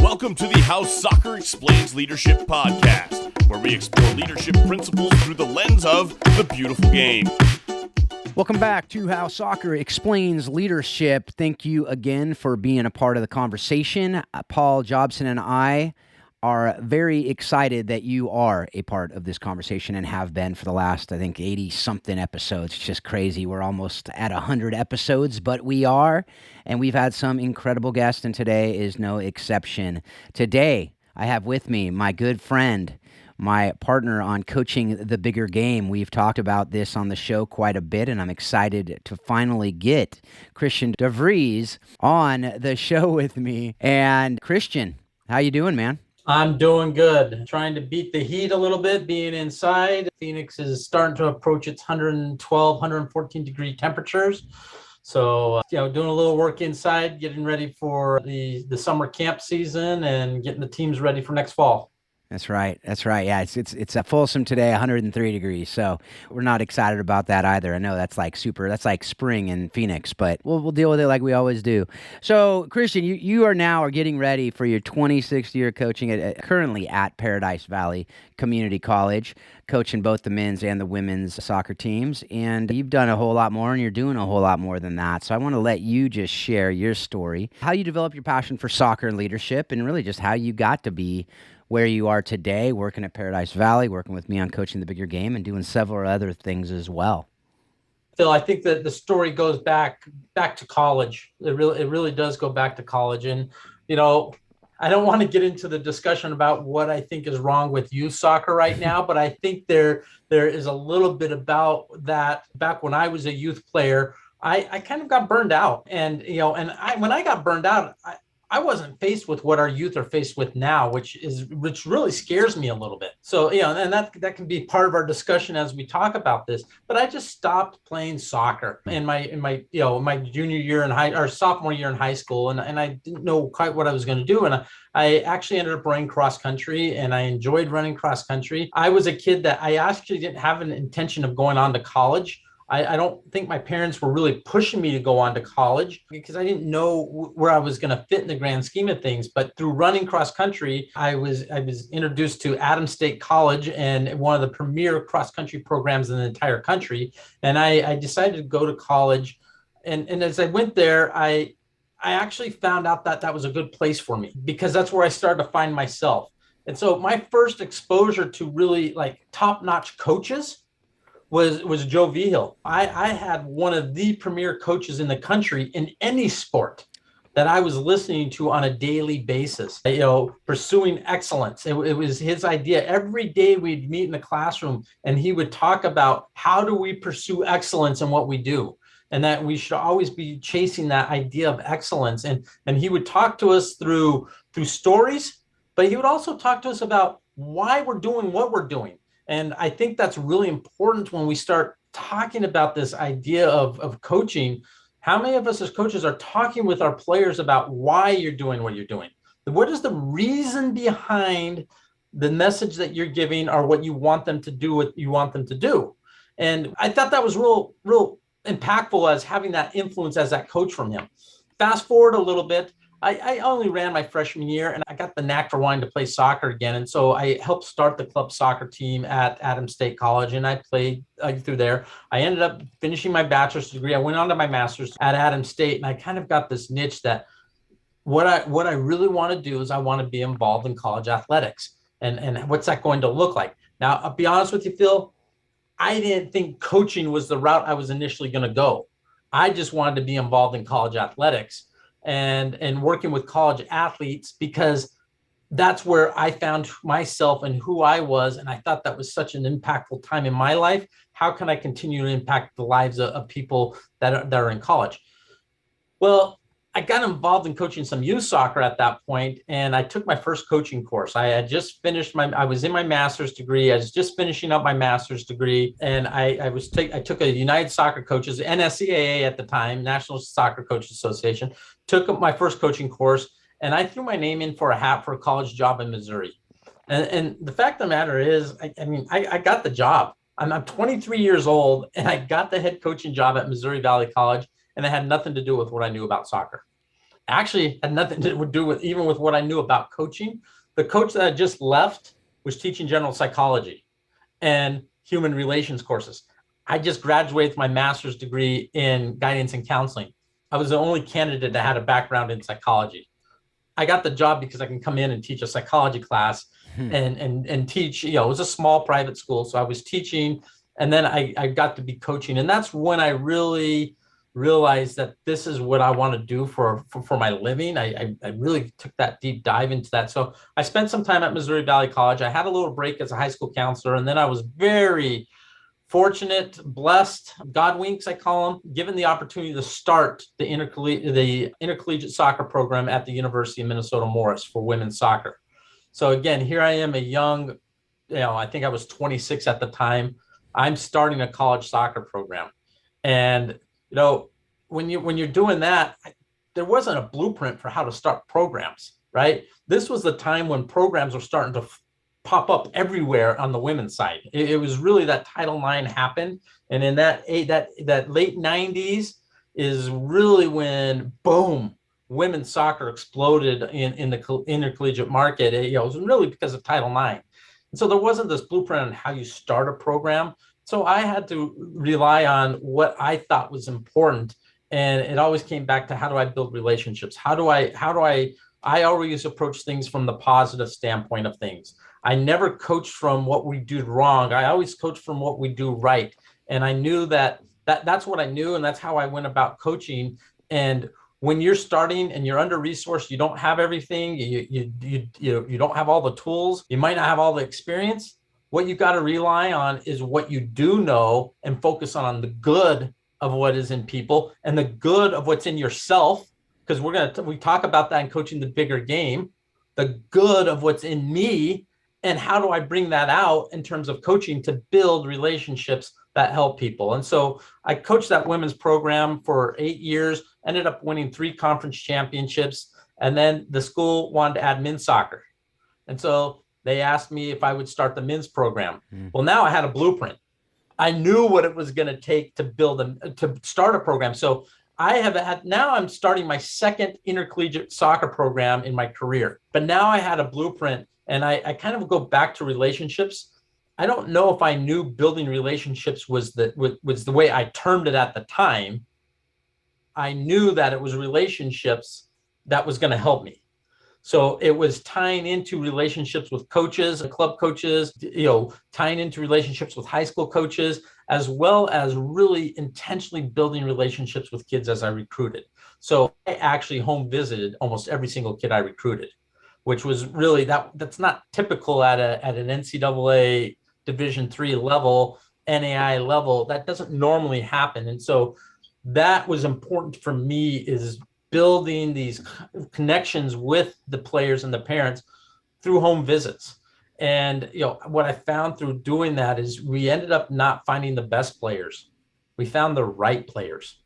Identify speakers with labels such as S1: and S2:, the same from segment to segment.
S1: Welcome to the How Soccer Explains Leadership podcast, where we explore leadership principles through the lens of the beautiful game.
S2: Welcome back to How Soccer Explains Leadership. Thank you again for being a part of the conversation. Paul Jobson and I are very excited that you are a part of this conversation and have been for the last, I think, 80-something episodes. It's just crazy. We're almost at 100 episodes, but we are, and we've had some incredible guests, and today is no exception. Today, I have with me my good friend, my partner on coaching the bigger game. We've talked about this on the show quite a bit, and I'm excited to finally get Christian Devries on the show with me. And Christian, how you doing, man?
S3: I'm doing good. Trying to beat the heat a little bit, being inside. Phoenix is starting to approach its 112, 114 degree temperatures. So, doing a little work inside, getting ready for the summer camp season and getting the teams ready for next fall.
S2: That's right. Yeah, it's a Folsom today, 103 degrees. So we're not excited about that either. I know that's like spring in Phoenix, but we'll deal with it like we always do. So Christian, you are getting ready for your 26th year coaching currently at Paradise Valley Community College, coaching both the men's and the women's soccer teams. And you've done a whole lot more, and you're doing a whole lot more than that. So I want to let you just share your story, how you developed your passion for soccer and leadership, and really just how you got to be where you are today, working at Paradise Valley, working with me on coaching the bigger game, and doing several other things as well.
S3: Phil, I think that the story goes back to college. It really does go back to college. And, I don't want to get into the discussion about what I think is wrong with youth soccer right now, but I think there is a little bit about that. Back when I was a youth player, I kind of got burned out. And, when I got burned out, I wasn't faced with what our youth are faced with now, which really scares me a little bit. So, and that can be part of our discussion as we talk about this. But I just stopped playing soccer in my junior year or sophomore year in high school, and I didn't know quite what I was going to do. And I actually ended up running cross country, and I enjoyed running cross country. I was a kid that I actually didn't have an intention of going on to college. I don't think my parents were really pushing me to go on to college because I didn't know where I was going to fit in the grand scheme of things. But through running cross country, I was introduced to Adams State College and one of the premier cross country programs in the entire country. And I decided to go to college. And as I went there, I actually found out that was a good place for me because that's where I started to find myself. And so my first exposure to really like top-notch coaches was Joe Vigil. I had one of the premier coaches in the country in any sport that I was listening to on a daily basis, pursuing excellence. It was his idea. Every day we'd meet in the classroom and he would talk about how do we pursue excellence in what we do, and that we should always be chasing that idea of excellence. And he would talk to us through stories, but he would also talk to us about why we're doing what we're doing. And I think that's really important when we start talking about this idea of coaching. How many of us as coaches are talking with our players about why you're doing what you're doing? What is the reason behind the message that you're giving or what you want them to do, what you want them to do? And I thought that was real impactful as having that influence as that coach from him. Fast forward a little bit. I only ran my freshman year and I got the knack for wanting to play soccer again. And so I helped start the club soccer team at Adams State College, and I played through there. I ended up finishing my bachelor's degree. I went on to my master's at Adams State, and I kind of got this niche that what I really want to do is I want to be involved in college athletics. And what's that going to look like? Now, I'll be honest with you, Phil, I didn't think coaching was the route I was initially going to go. I just wanted to be involved in college athletics and working with college athletes because that's where I found myself and who I was. And I thought that was such an impactful time in my life. How can I continue to impact the lives of people that are in college? Well, I got involved in coaching some youth soccer at that point, and I took my first coaching course. I had just finished I was in my master's degree. I was just finishing up my master's degree, and I took a United Soccer Coaches, NSCAA at the time, National Soccer Coaches Association, took up my first coaching course, and I threw my name in for a hat for a college job in Missouri. And the fact of the matter is, I got the job. I'm 23 years old, and I got the head coaching job at Missouri Valley College, and it had nothing to do with what I knew about soccer. actually had nothing to do with even with what I knew about coaching. The coach that I just left was teaching general psychology and human relations courses. I just graduated with my master's degree in guidance and counseling. I was the only candidate that had a background in psychology. I got the job because I can come in and teach a psychology class and teach, it was a small private school. So I was teaching, and then I got to be coaching. And that's when I really realized that this is what I want to do for my living. I really took that deep dive into that. So I spent some time at Missouri Valley College. I had a little break as a high school counselor, and then I was very fortunate, blessed, God winks, I call them, given the opportunity to start the intercollegiate soccer program at the University of Minnesota Morris for women's soccer. So again, here I am, a young, I think I was 26 at the time. I'm starting a college soccer program. And, when you're doing that, there wasn't a blueprint for how to start programs, right? This was the time when programs were starting to pop up everywhere on the women's side. It was really that Title IX happened. And in that late 90s is really when, boom, women's soccer exploded in the intercollegiate market. It was really because of Title IX. And so there wasn't this blueprint on how you start a program. So I had to rely on what I thought was important. And it always came back to, how do I build relationships? I always approach things from the positive standpoint of things. I never coached from what we do wrong. I always coached from what we do right. And I knew that's what I knew. And that's how I went about coaching. And when you're starting and you're under resourced, you don't have everything, you don't have all the tools, you might not have all the experience. What you got to rely on is what you do know, and focus on the good of what is in people and the good of what's in yourself. Because we talk about that in coaching the bigger game, the good of what's in me, and how do I bring that out in terms of coaching to build relationships that help people. And so I coached that women's program for 8 years, ended up winning 3 conference championships. And then the school wanted to add men's soccer. And so they asked me if I would start the men's program. Well, now I had a blueprint. I knew what it was going to take to start a program. So now I'm starting my second intercollegiate soccer program in my career. But now I had a blueprint, and I kind of go back to relationships. I don't know if I knew building relationships was the way I termed it at the time. I knew that it was relationships that was going to help me. So it was tying into relationships with coaches, club coaches, tying into relationships with high school coaches, as well as really intentionally building relationships with kids as I recruited. So I actually home visited almost every single kid I recruited, which was really, that's not typical at an NCAA Division III level, NAI level. That doesn't normally happen. And so that was important for me, is building these connections with the players and the parents through home visits. And what I found through doing that is we ended up not finding the best players. We found the right players.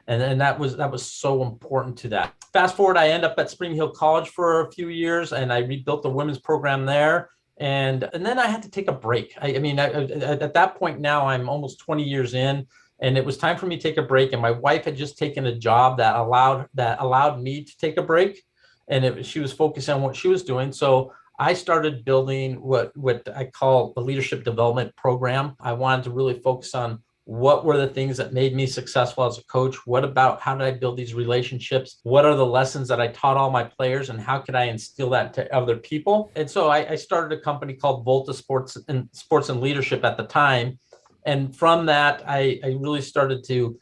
S3: And that was so important to that. Fast forward, I end up at Spring Hill College for a few years, and I rebuilt the women's program there. And then I had to take a break. At that point now, I'm almost 20 years in. And it was time for me to take a break. And my wife had just taken a job that allowed me to take a break. And she was focused on what she was doing. So I started building what I call the leadership development program. I wanted to really focus on what were the things that made me successful as a coach? How did I build these relationships? What are the lessons that I taught all my players, and how could I instill that to other people? And so I started a company called Volta Sports and Leadership at the time. And from that, I really started to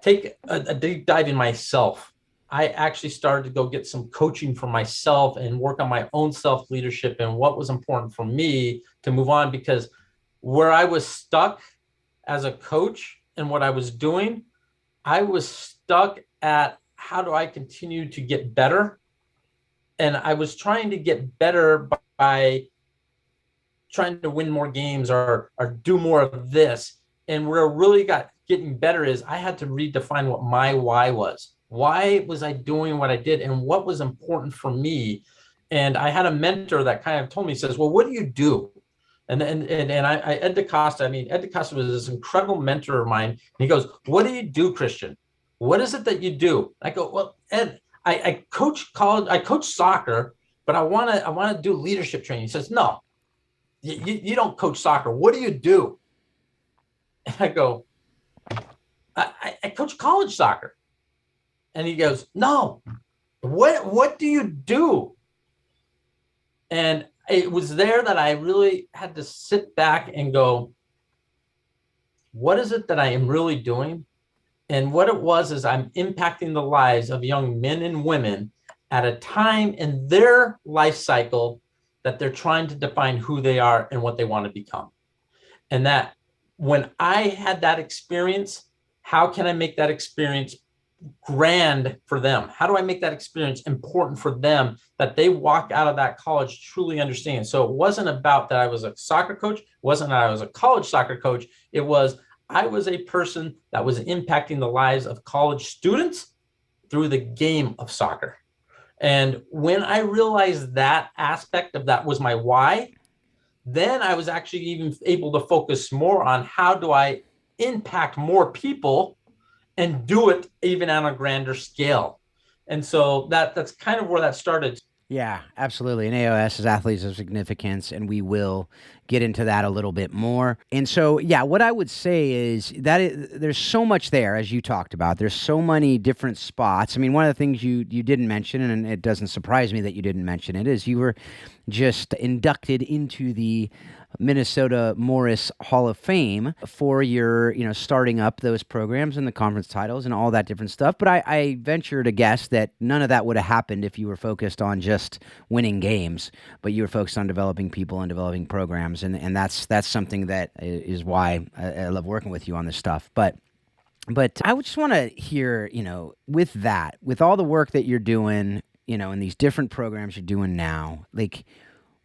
S3: take a deep dive in myself. I actually started to go get some coaching for myself and work on my own self-leadership and what was important for me to move on, because where I was stuck as a coach and what I was doing, I was stuck at, how do I continue to get better? And I was trying to get better by trying to win more games or do more of this. And where I really got getting better is I had to redefine what my why was. Why was I doing what I did, and what was important for me? And I had a mentor that kind of told me, says, well, what do you do? And Ed DeCosta was this incredible mentor of mine. And he goes, what do you do, Christian? What is it that you do? I go, well, Ed, I coach college, I coach soccer, but I want to do leadership training. He says, no, you don't coach soccer. What do you do? And I go, I coach college soccer. And he goes, no, what do you do? And it was there that I really had to sit back and go, what is it that I am really doing? And what it was is I'm impacting the lives of young men and women at a time in their life cycle that they're trying to define who they are and what they want to become. And that when I had that experience, how can I make that experience grand for them? How do I make that experience important for them that they walk out of that college truly understanding? So it wasn't about that I was a soccer coach, it wasn't that I was a college soccer coach. It was I was a person that was impacting the lives of college students through the game of soccer. And when I realized that aspect of that was my why, then I was actually even able to focus more on how do I impact more people and do it even on a grander scale. And so that's kind of where that started.
S2: Yeah, absolutely. And AOS is athletes of significance, and we will get into that a little bit more. And so, yeah, what I would say is that there's so much there, as you talked about. There's so many different spots. I mean, one of the things you didn't mention, and it doesn't surprise me that you didn't mention it, is you were just inducted into the Minnesota Morris Hall of Fame for your, starting up those programs and the conference titles and all that different stuff. But I venture to guess that none of that would have happened if you were focused on just winning games, but you were focused on developing people and developing programs. And that's something that is why I love working with you on this stuff. But I would just want to hear, with that, with all the work that you're doing, in these different programs you're doing now, like,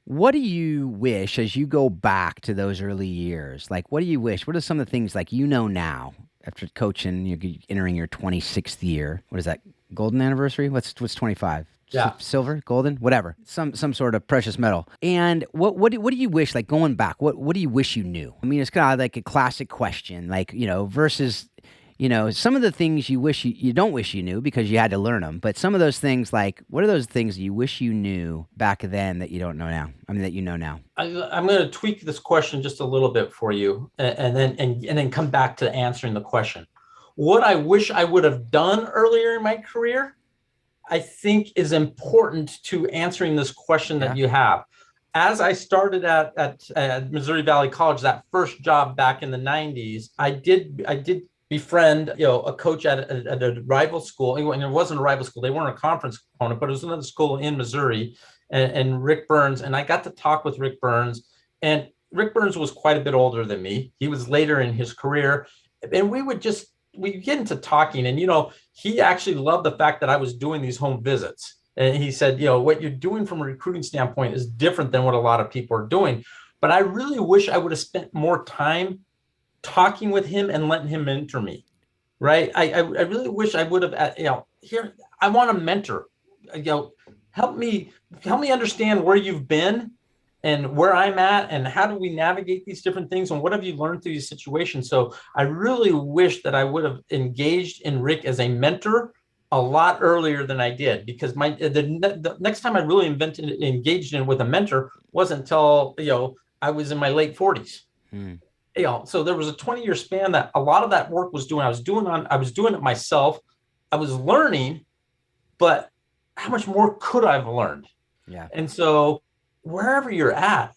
S2: what do you wish as you go back to those early years? Like, what do you wish? What are some of the things like now after coaching, you're entering your 26th year? What is that? Golden anniversary? What's 25?
S3: Yeah.
S2: Silver, golden, whatever. Some sort of precious metal. And what do you wish, like going back? What do you wish you knew? I mean, it's kind of like a classic question, like, versus some of the things you wish you don't wish you knew because you had to learn them. But some of those things, like, what are those things you wish you knew back then that you don't know now? I mean, that you know now.
S3: I'm going to tweak this question just a little bit for you, and then come back to answering the question. What I wish I would have done earlier in my career, I think, is important to answering this question that you have. As I started at Missouri Valley College, that first job back in the 90s, I did befriend, a coach at a rival school. And it wasn't a rival school. They weren't a conference opponent, but it was another school in Missouri, and Rick Burns. And I got to talk with Rick Burns, and Rick Burns was quite a bit older than me. He was later in his career, and we get into talking, and, he actually loved the fact that I was doing these home visits. And he said, what you're doing from a recruiting standpoint is different than what a lot of people are doing. But I really wish I would have spent more time talking with him and letting him mentor me, right? I really wish I would have, here, I want a mentor, help me understand where you've been and where I'm at, and how do we navigate these different things, and what have you learned through these situations? So I really wish that I would have engaged in Rick as a mentor a lot earlier than I did, because the next time I really engaged in with a mentor wasn't until, I was in my late 40s. So there was a 20-year span that a lot of that work was doing. I was doing it myself. I was learning, but how much more could I have learned?
S2: Yeah.
S3: And so wherever you're at,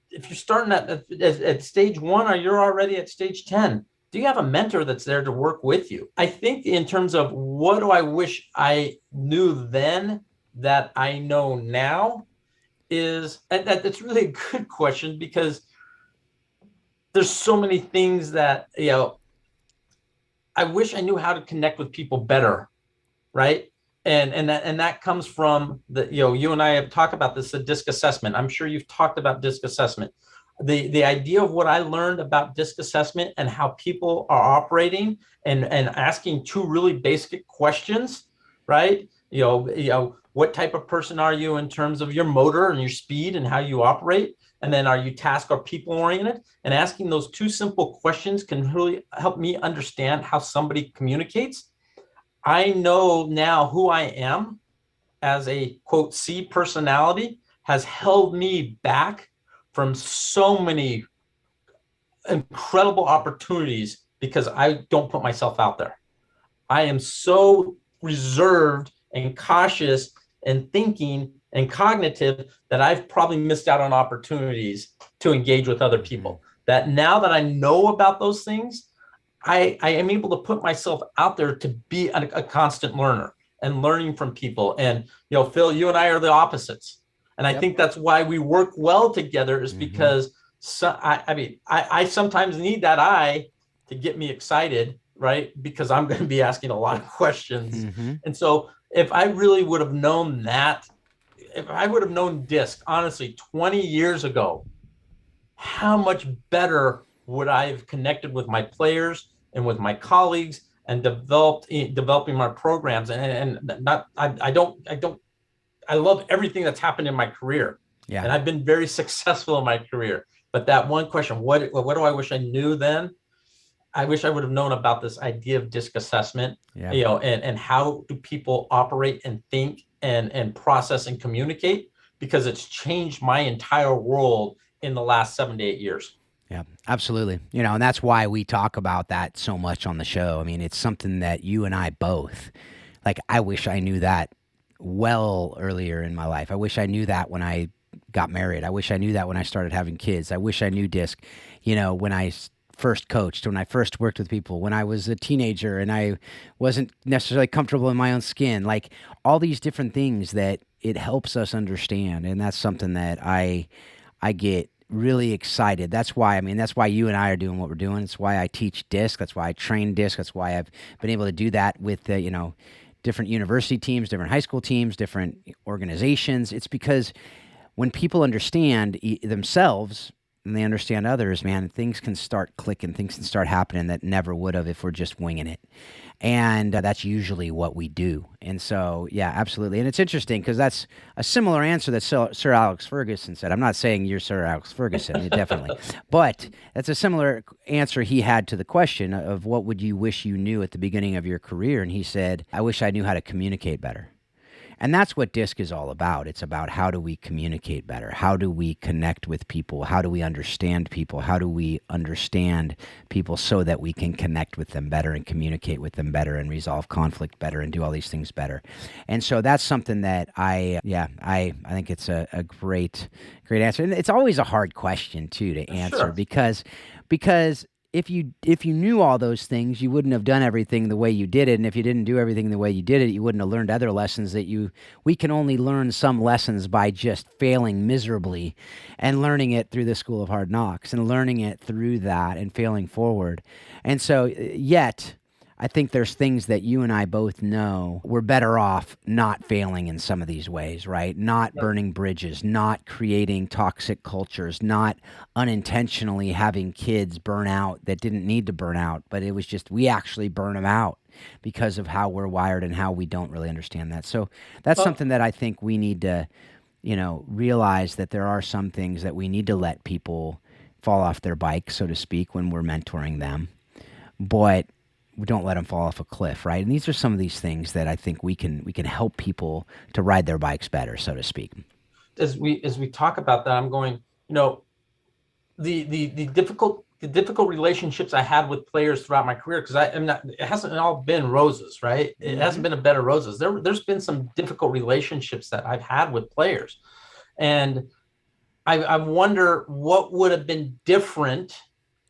S3: if you're starting at stage 1, or you're already at stage 10, do you have a mentor that's there to work with you? I think in terms of what do I wish I knew then that I know now is, that's really a good question, because there's so many things that, I wish I knew how to connect with people better, right? And that comes from you and I have talked about this, the DISC assessment. I'm sure you've talked about DISC assessment. The idea of what I learned about DISC assessment and how people are operating and asking 2 really basic questions, right? What type of person are you in terms of your motor and your speed and how you operate? And then, are you task or people oriented? And asking those 2 simple questions can really help me understand how somebody communicates. I know now who I am as a quote C personality has held me back from so many incredible opportunities because I don't put myself out there. I am so reserved and cautious and thinking and cognitive that I've probably missed out on opportunities to engage with other people. That now that I know about those things, I am able to put myself out there to be a constant learner and learning from people. And, Phil, you and I are the opposites. And I think that's why we work well together is because I sometimes need that eye to get me excited, right? Because I'm going to be asking a lot of questions. And so if I really would have known that, if I would have known DISC, honestly, 20 years ago, how much better would I have connected with my players and with my colleagues and developing my programs? And not, I love everything that's happened in my career.
S2: Yeah.
S3: And I've been very successful in my career. But that one question, what do I wish I knew then? I wish I would have known about this idea of DISC assessment, and how do people operate and think and process and communicate, because it's changed my entire world in the last 7 to 8 years.
S2: Yeah, absolutely. And that's why we talk about that so much on the show. I mean, it's something that you and I both, like, I wish I knew that well earlier in my life. I wish I knew that when I got married. I wish I knew that when I started having kids. I wish I knew DISC, when I first coached, when I first worked with people, when I was a teenager and I wasn't necessarily comfortable in my own skin, like all these different things that it helps us understand. And that's something that I get really excited. That's why you and I are doing what we're doing. It's why I teach DISC. That's why I train DISC. That's why I've been able to do that with different university teams, different high school teams, different organizations. It's because when people understand themselves and they understand others, man, things can start clicking, things can start happening that never would have if we're just winging it. And that's usually what we do. And so, yeah, absolutely. And it's interesting because that's a similar answer that Sir Alex Ferguson said. I'm not saying you're Sir Alex Ferguson, definitely. But that's a similar answer he had to the question of what would you wish you knew at the beginning of your career? And he said, I wish I knew how to communicate better. And that's what DISC is all about. It's about how do we communicate better? How do we connect with people? How do we understand people? How do we understand people so that we can connect with them better and communicate with them better and resolve conflict better and do all these things better? And so that's something that I think it's a great answer. And it's always a hard question too to answer because if you knew all those things, you wouldn't have done everything the way you did it. And if you didn't do everything the way you did it, you wouldn't have learned other lessons we can only learn some lessons by just failing miserably and learning it through the School of Hard Knocks and learning it through that and failing forward. And so yet I think there's things that you and I both know we're better off not failing in some of these ways, right? Not burning bridges, not creating toxic cultures, not unintentionally having kids burn out that didn't need to burn out, but it was just we actually burn them out because of how we're wired and how we don't really understand that. So that's something that I think we need to, realize that there are some things that we need to let people fall off their bike, so to speak, when we're mentoring them. But we don't let them fall off a cliff, right? And these are some of these things that I think we can help people to ride their bikes better, so to speak.
S3: As we talk about that, I'm going, the difficult relationships I had with players throughout my career, because it hasn't all been roses, right? It hasn't been a bed of roses. There's been some difficult relationships that I've had with players, and I wonder what would have been different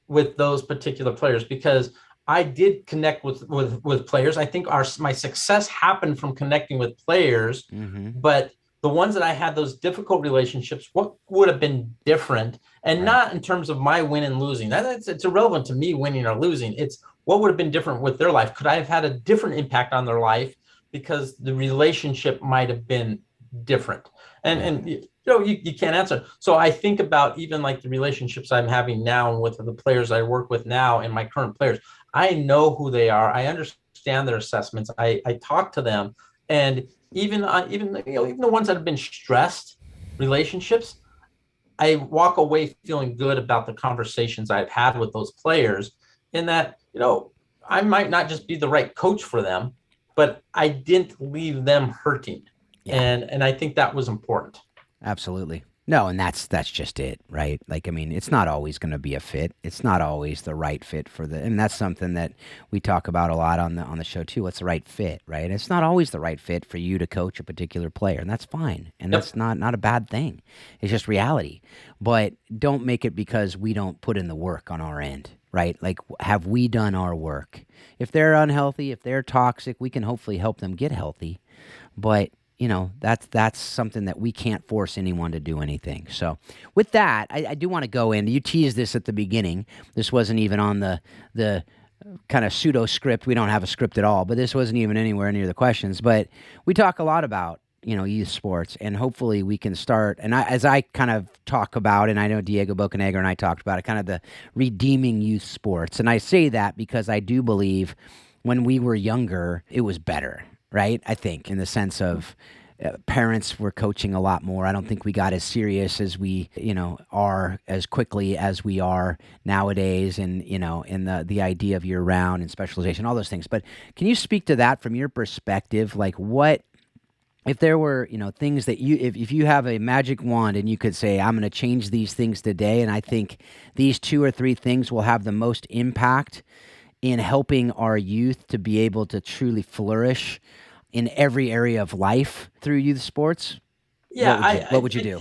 S3: with those particular players, because I did connect with players. I think my success happened from connecting with players, but the ones that I had those difficult relationships, what would have been different? And not in terms of my win and losing. It's irrelevant to me winning or losing. It's what would have been different with their life. Could I have had a different impact on their life because the relationship might have been different? And you can't answer. So I think about even like the relationships I'm having now and with the players I work with now and my current players. I know who they are. I understand their assessments. I talk to them, and even the ones that have been stressed relationships, I walk away feeling good about the conversations I've had with those players. In that, I might not just be the right coach for them, but I didn't leave them hurting.
S2: Yeah.
S3: And I think that was important.
S2: Absolutely. No, and that's just it, right? Like, I mean, it's not always going to be a fit. It's not always the right fit for and that's something that we talk about a lot on the show too. What's the right fit, right? It's not always the right fit for you to coach a particular player, and that's fine. And
S3: Yep.
S2: that's not a bad thing. It's just reality. But don't make it because we don't put in the work on our end, right? Like, have we done our work? If they're unhealthy, if they're toxic, we can hopefully help them get healthy. But that's something that we can't force anyone to do anything. So with that, I do want to go in. You teased this at the beginning. This wasn't even on the kind of pseudo script. We don't have a script at all, but this wasn't even anywhere near the questions. But we talk a lot about youth sports, and hopefully we can start. And as I kind of talk about, and I know Diego Bocanegra and I talked about it, kind of the redeeming youth sports. And I say that because I do believe when we were younger, it was better. Right? I think in the sense of parents were coaching a lot more. I don't think we got as serious as we, are as quickly as we are nowadays, and, in the idea of year round and specialization, all those things. But can you speak to that from your perspective? Like, what, if there were, things that if you have a magic wand and you could say, I'm going to change these things today, and I think these 2 or 3 things will have the most impact in helping our youth to be able to truly flourish in every area of life through youth sports,
S3: Yeah,
S2: what would you do?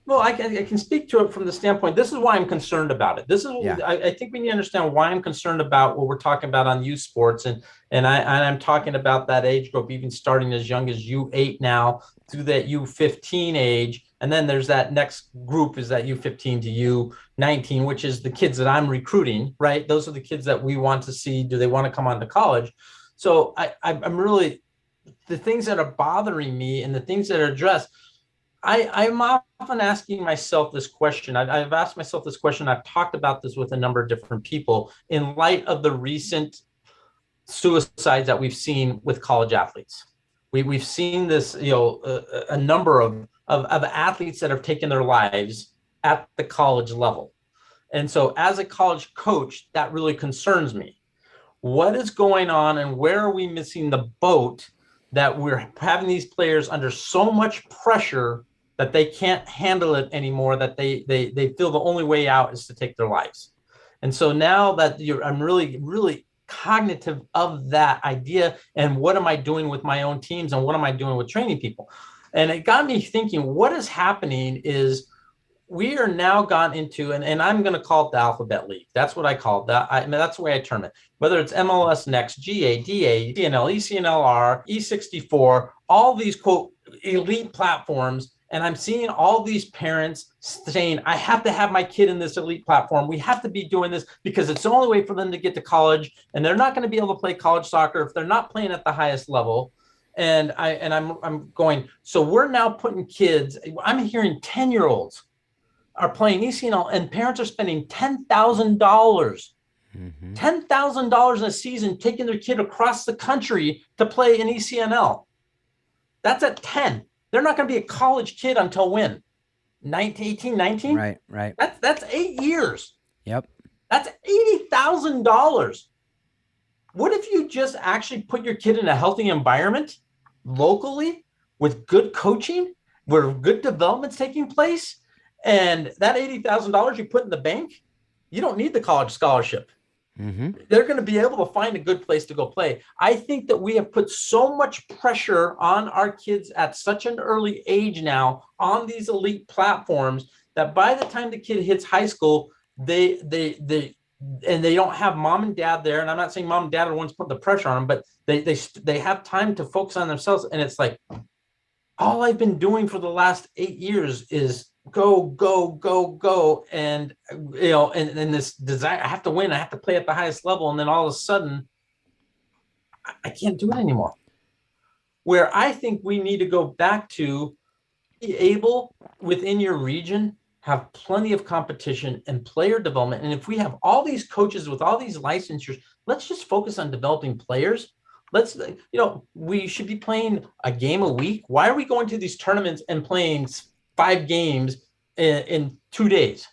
S3: Well, I can speak to it from the standpoint. This is why I'm concerned about it. This is
S2: Yeah.
S3: I think we need to understand why I'm concerned about what we're talking about on youth sports, and I'm talking about that age group, even starting as young as U8 now through that U15 age, and then there's that next group is that U15 to U19, which is the kids that I'm recruiting. Right, those are the kids that we want to see. Do they want to come on to college? So I'm really, the things that are bothering me and the things that are addressed. I'm often asking myself this question. I've asked myself this question. I've talked about this with a number of different people in light of the recent suicides that we've seen with college athletes. We've seen this, a number of athletes that have taken their lives at the college level. And so as a college coach, that really concerns me. What is going on and where are we missing the boat that we're having these players under so much pressure that they can't handle it anymore, that they feel the only way out is to take their lives? And so now that I'm really, really cognitive of that idea, and what am I doing with my own teams, and what am I doing with training people? And it got me thinking, what is happening is we are now gone into, and I'm going to call it the alphabet league. That's what I call it. That's the way I term it. Whether it's MLS Next, GA, DA, DNL, ECNLR, E64, all these quote elite platforms. And I'm seeing all these parents saying, I have to have my kid in this elite platform. We have to be doing this because it's the only way for them to get to college. And they're not going to be able to play college soccer if they're not playing at the highest level. And I'm going, so we're now putting kids, I'm hearing 10-year-olds are playing ECNL, and parents are spending $10,000, $10,000 in a season, taking their kid across the country to play in ECNL. That's at 10. They're not going to be a college kid until when? 19, 18, 19?
S2: Right.
S3: That's 8 years.
S2: Yep.
S3: That's $80,000. What if you just actually put your kid in a healthy environment locally with good coaching, where good development's taking place? And that $80,000 you put in the bank, you don't need the college scholarship.
S2: Mm-hmm.
S3: They're going to be able to find a good place to go play. I think that we have put so much pressure on our kids at such an early age now on these elite platforms that by the time the kid hits high school, they don't have mom and dad there. And I'm not saying mom and dad are the ones putting the pressure on them, but they have time to focus on themselves. And it's like, all I've been doing for the last 8 years is go. And, and this desire, I have to win. I have to play at the highest level. And then all of a sudden I can't do it anymore. Where I think we need to go back to be able within your region, have plenty of competition and player development. And if we have all these coaches with all these licensures, let's just focus on developing players. We should be playing a game a week. Why are we going to these tournaments and playing 5 games in 2 days?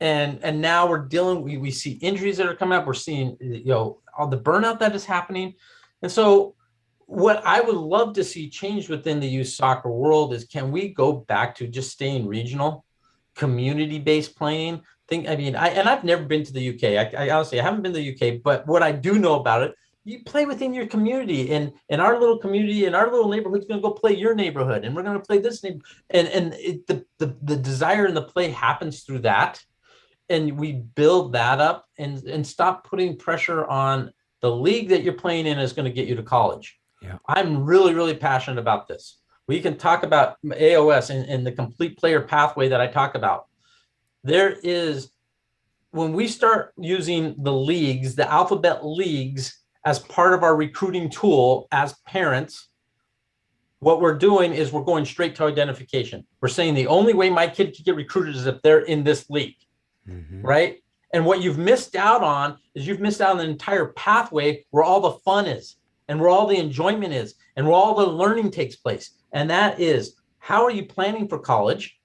S3: And now we're dealing, we see injuries that are coming up. We're seeing, all the burnout that is happening. And so what I would love to see change within the youth soccer world is, can we go back to just staying regional, community-based playing? I've never been to the UK. I honestly, I haven't been to the UK, but what I do know about it, you play within your community, and in our little community, in our little neighborhood's going to go play your neighborhood, and we're going to play this neighborhood, the desire and the play happens through that, and we build that up, and stop putting pressure on the league that you're playing in is going to get you to college.
S2: Yeah.
S3: I'm really, really passionate about this. We can talk about AOS and the complete player pathway that I talk about. There is, when we start using the leagues, the alphabet leagues, as part of our recruiting tool as parents, what we're doing is we're going straight to identification. We're saying the only way my kid can get recruited is if they're in this league, right? And what you've missed out on is you've missed out on the entire pathway where all the fun is, and where all the enjoyment is, and where all the learning takes place. And that is, how are you planning for college?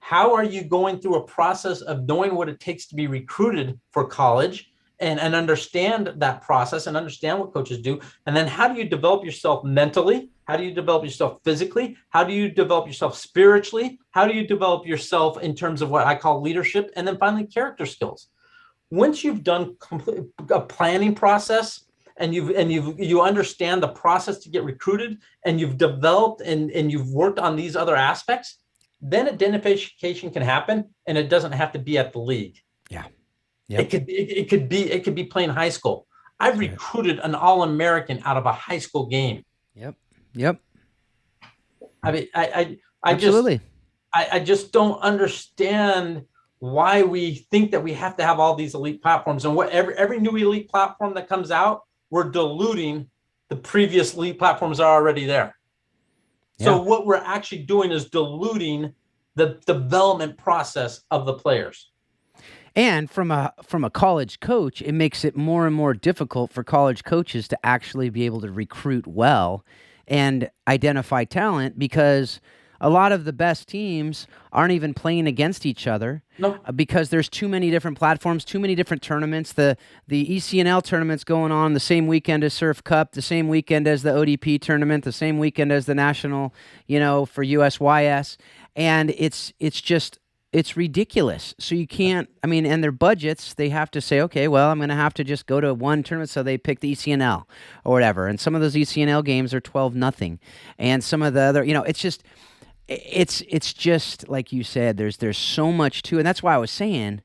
S3: How are you going through a process of knowing what it takes to be recruited for college, and understand that process and understand what coaches do? And then how do you develop yourself mentally? How do you develop yourself physically? How do you develop yourself spiritually? How do you develop yourself in terms of what I call leadership? And then finally, character skills. Once you've done a planning process, and you understand the process to get recruited, and you've developed and you've worked on these other aspects, then identification can happen, and it doesn't have to be at the league.
S2: Yeah. Yep.
S3: It could be playing high school. I've recruited an All-American out of a high school game.
S2: Yep.
S3: I mean, I
S2: Absolutely.
S3: just don't understand why we think that we have to have all these elite platforms, and every new elite platform that comes out, we're diluting the previous elite platforms that are already there. Yeah. So what we're actually doing is diluting the development process of the players.
S2: And from a college coach, it makes it more and more difficult for college coaches to actually be able to recruit well and identify talent, because a lot of the best teams aren't even playing against each other.
S3: Nope.
S2: Because there's too many different platforms, too many different tournaments. The ECNL tournament's going on the same weekend as Surf Cup, the same weekend as the ODP tournament, the same weekend as the national, for USYS. And it's ridiculous. So you can't, and their budgets, they have to say, okay, well, I'm going to have to just go to one tournament. So they pick the ECNL or whatever. And some of those ECNL games are 12-0. And some of the other, it's just like you said, there's so much to it. And that's why I was saying,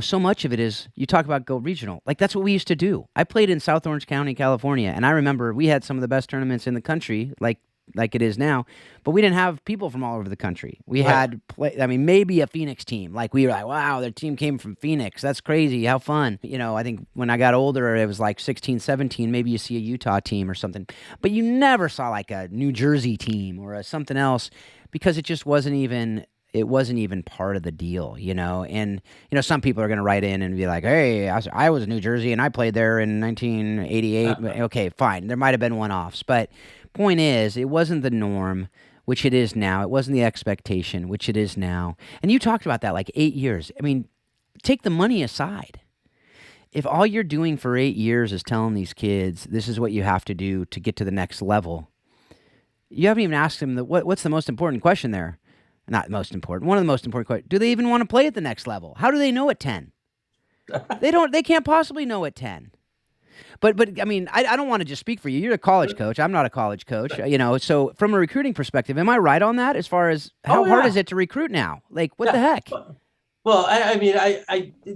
S2: so much of it is, you talk about go regional. Like, that's what we used to do. I played in South Orange County, California. And I remember we had some of the best tournaments in the country, like it is now, but we didn't have people from all over the country. We had maybe a Phoenix team. Like, we were like, wow, their team came from Phoenix. That's crazy. How fun. I think when I got older, it was like 16, 17, maybe you see a Utah team or something, but you never saw like a New Jersey team or something else, because it just wasn't even part of the deal, and, some people are going to write in and be like, hey, I was in New Jersey and I played there in 1988. Okay, fine. There might've been one-offs, but point is, it wasn't the norm, which it is now. It wasn't the expectation, which it is now. And you talked about that, like 8 years. Take the money aside. If all you're doing for 8 years is telling these kids, this is what you have to do to get to the next level, you haven't even asked them what's the most important question there? Not most important. One of the most important questions. Do they even want to play at the next level? How do they know at 10? They can't possibly know at 10. But I don't want to just speak for you. You're a college coach. I'm not a college coach. So from a recruiting perspective, am I right on that? As far as how hard is it to recruit now? Like, what the heck?
S3: Well,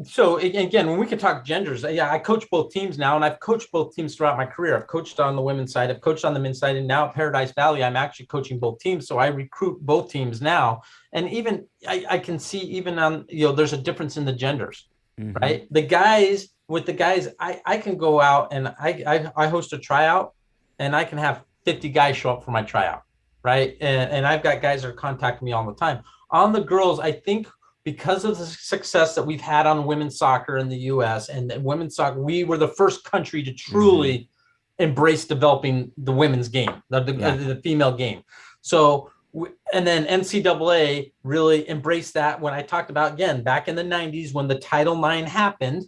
S3: so again, when we can talk genders, I coach both teams now, and I've coached both teams throughout my career. I've coached on the women's side, I've coached on the men's side, and now at Paradise Valley, I'm actually coaching both teams. So I recruit both teams now. And even I can see even on, there's a difference in the genders, right? With the guys, I can go out and I host a tryout, and I can have 50 guys show up for my tryout, right? And I've got guys that are contacting me all the time. On the girls, I think because of the success that we've had on women's soccer in the U.S. and women's soccer, we were the first country to truly embrace developing the women's game, the female game. So, and then NCAA really embraced that. When I talked about, again, back in the 90s, when the Title IX happened,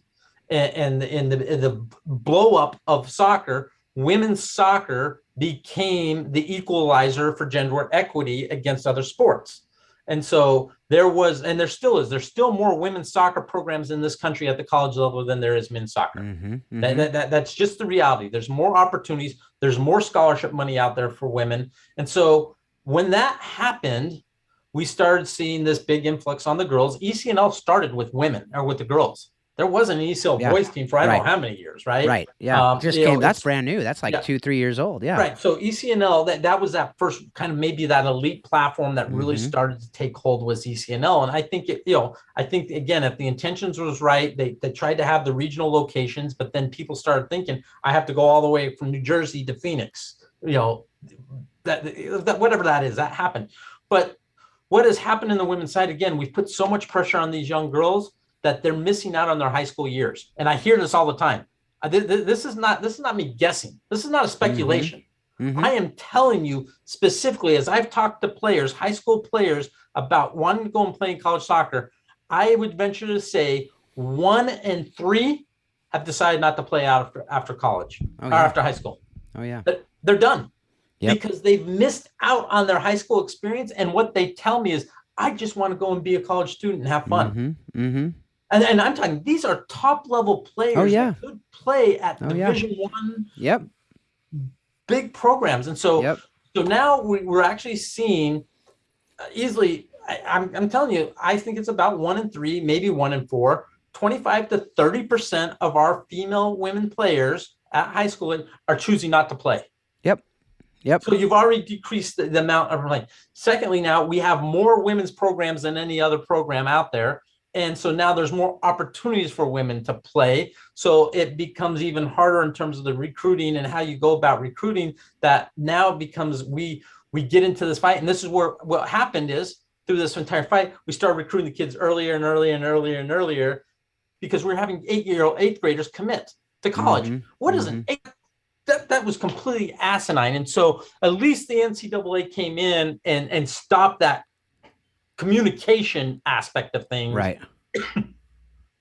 S3: and the blow up of soccer, women's soccer became the equalizer for gender equity against other sports. And so there was, and there still is, there's still more women's soccer programs in this country at the college level than there is men's soccer. That's just the reality. There's more opportunities. There's more scholarship money out there for women. And so when that happened, we started seeing this big influx on the girls. ECNL started with women, or with the girls. There wasn't an ECNL boys team for I don't know how many years, right?
S2: Right. Yeah. That's brand new. That's like 2-3 years old. Yeah.
S3: Right. So ECNL, that was that first kind of maybe that elite platform that really started to take hold was ECNL. And I think I think again, if the intentions was right, they tried to have the regional locations, but then people started thinking, I have to go all the way from New Jersey to Phoenix. That whatever that is, that happened. But what has happened in the women's side, again, we've put so much pressure on these young girls that they're missing out on their high school years. And I hear this all the time. This is not me guessing. This is not a speculation. I am telling you specifically, as I've talked to players, high school players, about wanting to go and play in college soccer, I would venture to say 1 in 3 have decided not to play out after college or after high school.
S2: Oh, yeah.
S3: They're done. Yep. Because they've missed out on their high school experience. And what they tell me is, I just want to go and be a college student and have fun. And I'm talking, these are top level players that could play at Division I big programs. And so, so now we're actually seeing easily, I'm telling you, I think it's about 1 in 3, maybe 1 in 4, 25 to 30% of our female women players at high school are choosing not to play.
S2: Yep.
S3: So you've already decreased the amount of playing. Secondly, now we have more women's programs than any other program out there. And so now there's more opportunities for women to play. So it becomes even harder in terms of the recruiting and how you go about recruiting. That now becomes, we get into this fight. And this is where what happened is, through this entire fight, we started recruiting the kids earlier and earlier and earlier and earlier, because we're having 8th graders commit to college. What is an 8th? That was completely asinine. And so at least the NCAA came in and stopped that communication aspect of things.
S2: Right.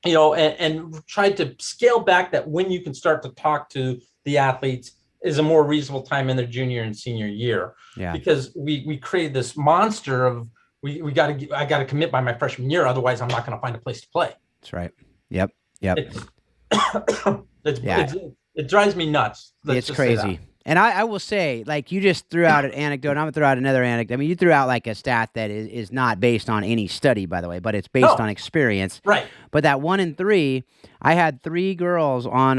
S3: And tried to scale back that when you can start to talk to the athletes is a more reasonable time in their junior and senior year. Yeah. Because we created this monster of I got to commit by my freshman year. Otherwise I'm not going to find a place to play.
S2: That's right. Yep.
S3: It drives me nuts.
S2: It's crazy. And I will say, like, you just threw out an anecdote. I'm going to throw out another anecdote. I mean, you threw out like a stat that is not based on any study, by the way, but it's based on experience.
S3: Right.
S2: But that 1 in 3, I had 3 girls on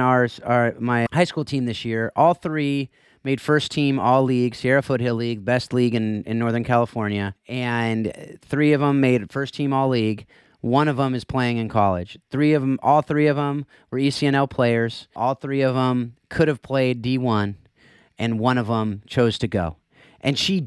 S2: my high school team this year. All 3 made first team all league, Sierra Foothill League, best league in Northern California. And 3 of them made first team all league. 1 of them is playing in college. All three of them were ECNL players. All 3 of them could have played D1, and 1 of them chose to go. And she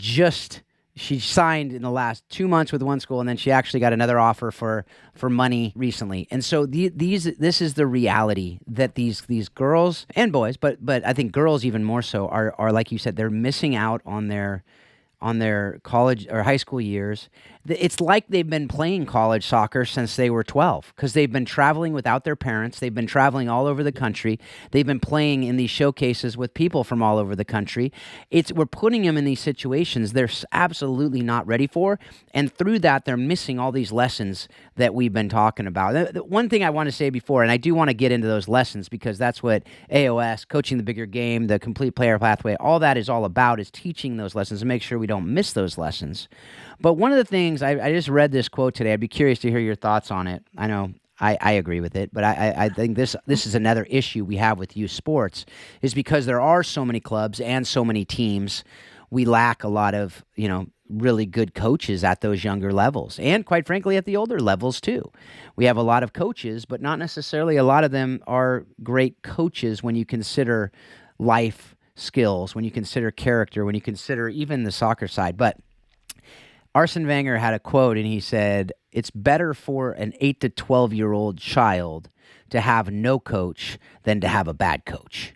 S2: signed in the last 2 months with one school, and then she actually got another offer for money recently. And so this is the reality that these girls and boys, but I think girls even more so are like you said, they're missing out on their college or high school years. It's like they've been playing college soccer since they were 12, because they've been traveling without their parents. They've been traveling all over the country. They've been playing in these showcases with people from all over the country. We're putting them in these situations they're absolutely not ready for, and through that, they're missing all these lessons that we've been talking about. The one thing I want to say before, and I do want to get into those lessons, because that's what AOS, Coaching the Bigger Game, the Complete Player Pathway, all that is all about, is teaching those lessons and make sure we don't miss those lessons. But one of the things, I just read this quote today. I'd be curious to hear your thoughts on it. I know I agree with it, but I think this is another issue we have with youth sports, is because there are so many clubs and so many teams, we lack a lot of, really good coaches at those younger levels, and quite frankly at the older levels too. We have a lot of coaches, but not necessarily a lot of them are great coaches when you consider life skills, when you consider character, when you consider even the soccer side. But Arsene Wenger had a quote, and he said, "It's better for an 8 to 12-year-old child to have no coach than to have a bad coach."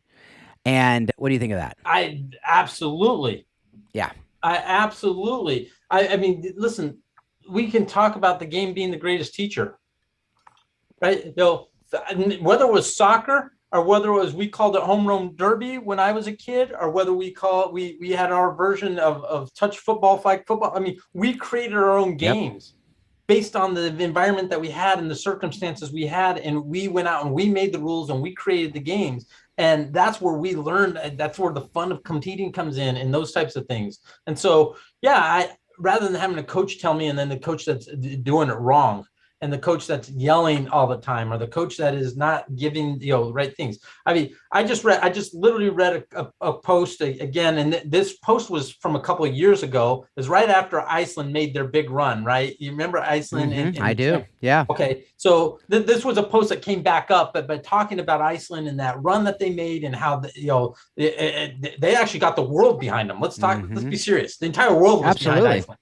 S2: And what do you think of that?
S3: I absolutely.
S2: Yeah.
S3: I mean, listen, we can talk about the game being the greatest teacher, right? Whether it was soccer, or whether it was we called it home run derby when I was a kid, or whether we had our version of touch football, flag football. I mean, we created our own games based on the environment that we had and the circumstances we had, and we went out and we made the rules and we created the games. And that's where we learned. That's where the fun of competing comes in, and those types of things. And so, yeah, rather than having a coach tell me, and then the coach that's doing it wrong, and the coach that's yelling all the time, or the coach that is not giving the right things. I mean, I just literally read a post again, and this post was from a couple of years ago. It was right after Iceland made their big run, right? You remember Iceland?
S2: Mm-hmm. I do. Yeah.
S3: Okay, so this was a post that came back up, but talking about Iceland and that run that they made, and how they actually got the world behind them. Let's talk. Mm-hmm. Let's be serious. The entire world was behind Iceland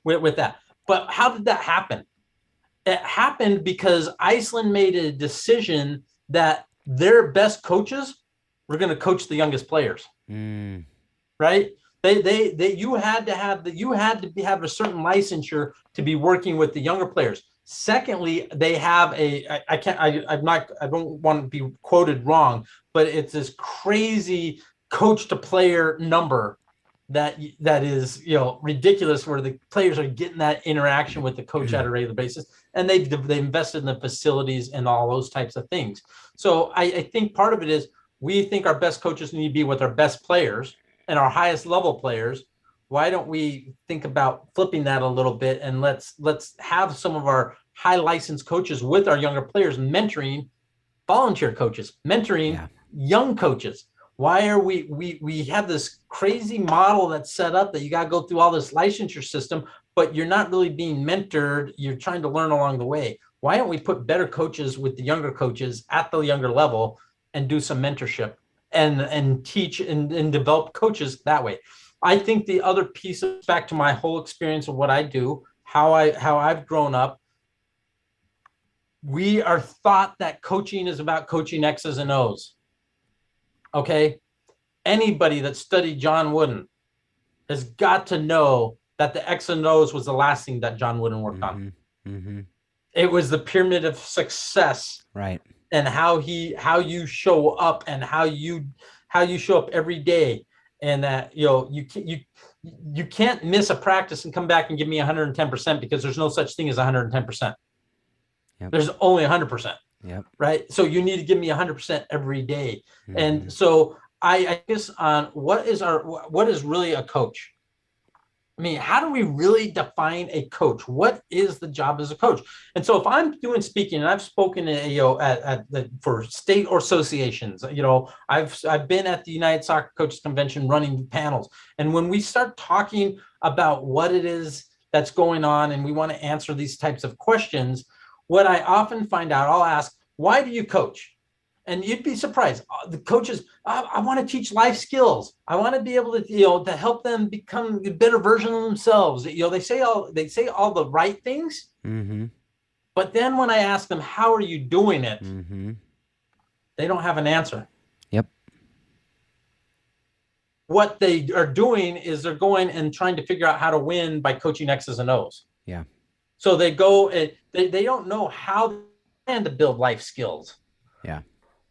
S3: with that. But how did that happen? It happened because Iceland made a decision that their best coaches were going to coach the youngest players. Right? You had to have a certain licensure to be working with the younger players. Secondly, they have I don't want to be quoted wrong, but it's this crazy coach to player number that is ridiculous, where the players are getting that interaction with the coach at a regular basis, and they invested in the facilities and all those types of things. So I think part of it is we think our best coaches need to be with our best players and our highest level players. Why don't we think about flipping that a little bit, and let's have some of our high licensed coaches with our younger players, mentoring volunteer coaches, mentoring young coaches. Why are we have this crazy model that's set up that you got to go through all this licensure system, but you're not really being mentored. You're trying to learn along the way. Why don't we put better coaches with the younger coaches at the younger level and do some mentorship and teach and develop coaches that way? I think the other piece is back to my whole experience of what I do, how I've grown up. We are taught that coaching is about coaching X's and O's. Okay, anybody that studied John Wooden has got to know that the X and O's was the last thing that John Wooden worked on. Mm-hmm. It was the pyramid of success,
S2: right?
S3: And how you show up, and how you show up every day, and that you can't miss a practice and come back and give me 110%, because there's no such thing as 110%. There's only 100%.
S2: Yep.
S3: Right. So you need to give me 100% every day. Mm-hmm. And so I guess on what is really a coach? I mean, how do we really define a coach? What is the job as a coach? And so if I'm doing speaking, and I've spoken for state or associations, I've been at the United Soccer Coaches Convention running panels. And when we start talking about what it is that's going on, and we want to answer these types of questions, what I often find out, I'll ask, why do you coach? And you'd be surprised. The coaches, I want to teach life skills. I want to be able to, to help them become a better version of themselves. They say all the right things. Mm-hmm. But then when I ask them, how are you doing it? Mm-hmm. They don't have an answer.
S2: Yep.
S3: What they are doing is they're going and trying to figure out how to win by coaching X's and O's.
S2: Yeah.
S3: So they go and they don't know how to build life skills.
S2: Yeah.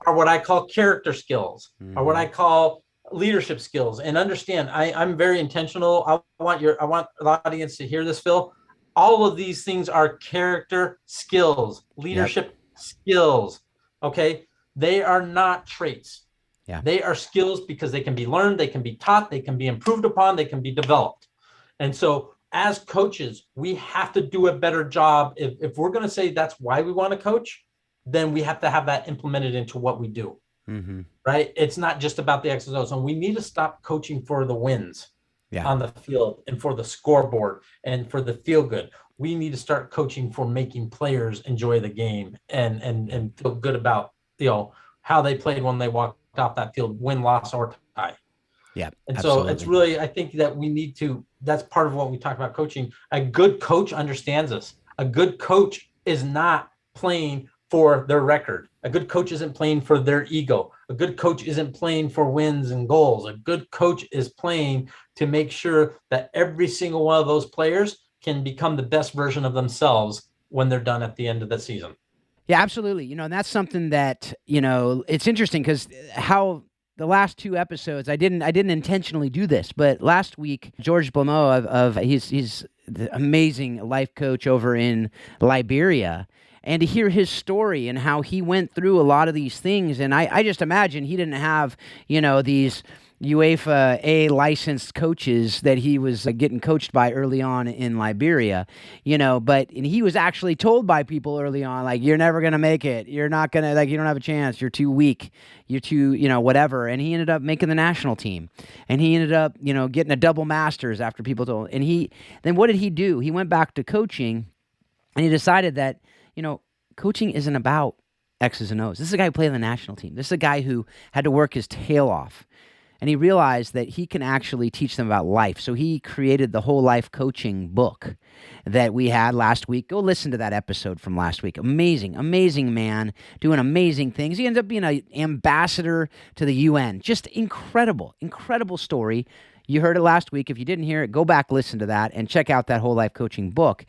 S3: Or what I call character skills, or what I call leadership skills. And understand, I'm very intentional. I want the audience to hear this, Phil. All of these things are character skills, leadership skills. Okay. They are not traits.
S2: Yeah.
S3: They are skills because they can be learned, they can be taught, they can be improved upon, they can be developed. And so as coaches, we have to do a better job. If we're going to say that's why we want to coach, then we have to have that implemented into what we do. Mm-hmm. Right? It's not just about the X's and O's. And we need to stop coaching for the wins on the field and for the scoreboard and for the feel good. We need to start coaching for making players enjoy the game and feel good about how they played when they walked off that field, win, loss, or tie.
S2: Yeah.
S3: And
S2: absolutely.
S3: So it's really, I think that we need to, that's part of what we talk about coaching. A good coach understands this. A good coach is not playing for their record. A good coach isn't playing for their ego. A good coach isn't playing for wins and goals. A good coach is playing to make sure that every single one of those players can become the best version of themselves when they're done at the end of the season.
S2: Yeah, absolutely. And that's something that, it's interesting because how the last two episodes, I didn't intentionally do this, but last week, George Blameau he's the amazing life coach over in Liberia. And to hear his story and how he went through a lot of these things. And I just imagine he didn't have, these UEFA A licensed coaches that he was getting coached by early on in Liberia, and he was actually told by people early on, like, you're never going to make it. You're not going to, like, you don't have a chance. You're too weak. You're too, whatever. And he ended up making the national team, and he ended up, getting a double masters after people told him. And then what did he do? He went back to coaching, and he decided that, coaching isn't about X's and O's. This is a guy who played on the national team. This is a guy who had to work his tail off. And he realized that he can actually teach them about life. So he created the whole life coaching book that we had last week. Go listen to that episode from last week. Amazing, amazing man, doing amazing things. He ends up being an ambassador to the UN. Just incredible, incredible story. You heard it last week. If you didn't hear it, go back, listen to that, and check out that whole life coaching book.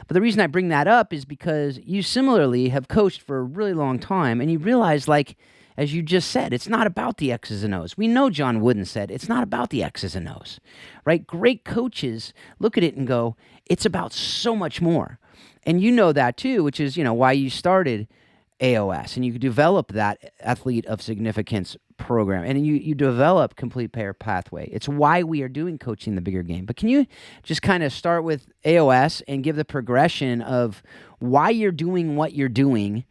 S2: But the reason I bring that up is because you similarly have coached for a really long time, and you realize, like, as you just said, it's not about the X's and O's. We know John Wooden said it's not about the X's and O's, right? Great coaches look at it and go, it's about so much more. And you know that too, which is, why you started AOS, and you develop that Athlete of Significance program, and you develop Complete Pair Pathway. It's why we are doing Coaching the Bigger Game. But can you just kind of start with AOS and give the progression of why you're doing what you're doing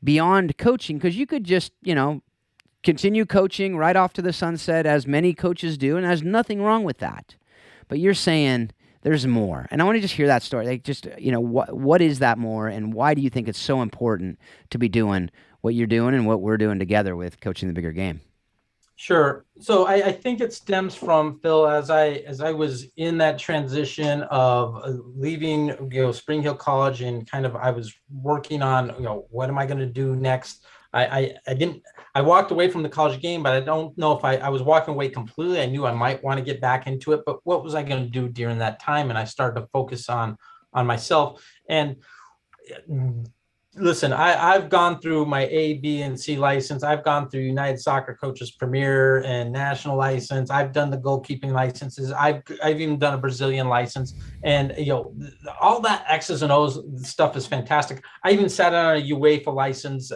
S2: beyond coaching? Because you could just, continue coaching right off to the sunset, as many coaches do, and there's nothing wrong with that. But you're saying there's more. And I want to just hear that story. Like, just, what is that more, and why do you think it's so important to be doing what you're doing and what we're doing together with Coaching the Bigger Game?
S3: Sure. So I think it stems from, Phil, as I was in that transition of leaving, Spring Hill College, and kind of I was working on, what am I going to do next? I walked away from the college game, but I don't know if I was walking away completely. I knew I might want to get back into it, but what was I going to do during that time? And I started to focus on myself. And listen, I've gone through my A, B, and C license. I've gone through United Soccer Coaches Premier and National license. I've done the goalkeeping licenses. I've even done a Brazilian license. And, all that X's and O's stuff is fantastic. I even sat on a UEFA license,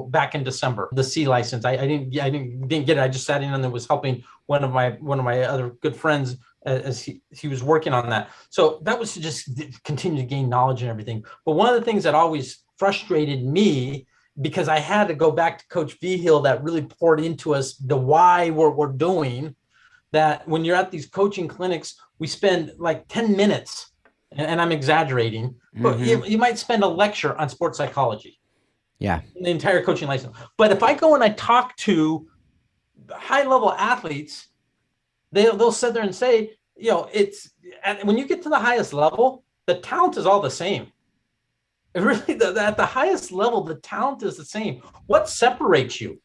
S3: back in December, the C license. I didn't get it. I just sat in and was helping one of my other good friends as he was working on that. So that was to just continue to gain knowledge and everything. But one of the things that always frustrated me, because I had to go back to Coach Vigil, that really poured into us the why we're doing that. When you're at these coaching clinics, we spend like 10 minutes, and I'm exaggerating, but you might spend a lecture on sports psychology.
S2: Yeah.
S3: The entire coaching license. But if I go and I talk to high level athletes, they'll sit there and say, when you get to the highest level, the talent is all the same. It really, at the highest level, the talent is the same. What separates you?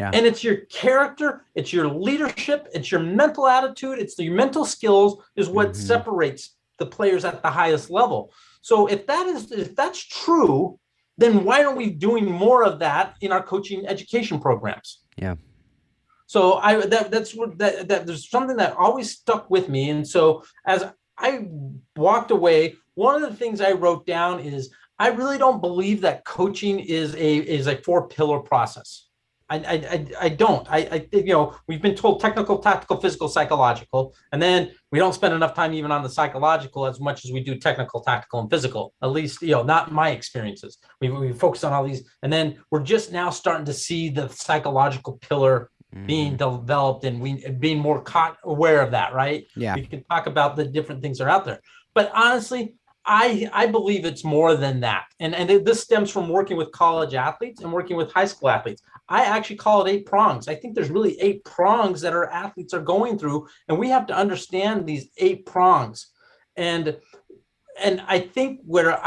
S2: Yeah.
S3: And it's your character, it's your leadership, it's your mental attitude, it's your mental skills is what separates the players at the highest level. So if that's true, then why aren't we doing more of that in our coaching education programs?
S2: Yeah.
S3: So there's something that always stuck with me. And so as I walked away, one of the things I wrote down is, I really don't believe that coaching is a 4-pillar process. I don't. We've been told technical, tactical, physical, psychological, and then we don't spend enough time even on the psychological as much as we do technical, tactical, and physical. At least, not in my experiences. We focus on all these, and then we're just now starting to see the psychological pillar being developed, and we being more aware of that, right?
S2: Yeah.
S3: We can talk about the different things that are out there. But honestly, I believe it's more than that. And this stems from working with college athletes and working with high school athletes. I actually call it 8 prongs. I think there's really 8 prongs that our athletes are going through, and we have to understand these 8 prongs. And I think where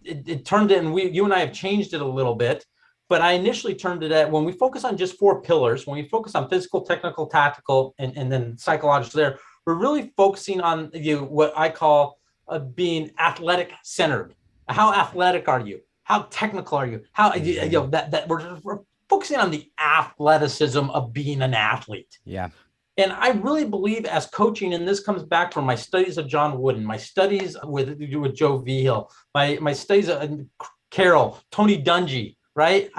S3: it turned it, and you and I have changed it a little bit, but I initially termed it at, when we focus on just 4 pillars, when we focus on physical, technical, tactical, and then psychological there, we're really focusing on what I call being athletic centered. How athletic are you? How technical are you? How that we're focusing on the athleticism of being an athlete.
S2: Yeah.
S3: And I really believe as coaching, and this comes back from my studies of John Wooden, my studies with Joe Vigil, my studies of Carroll, Tony Dungy, right?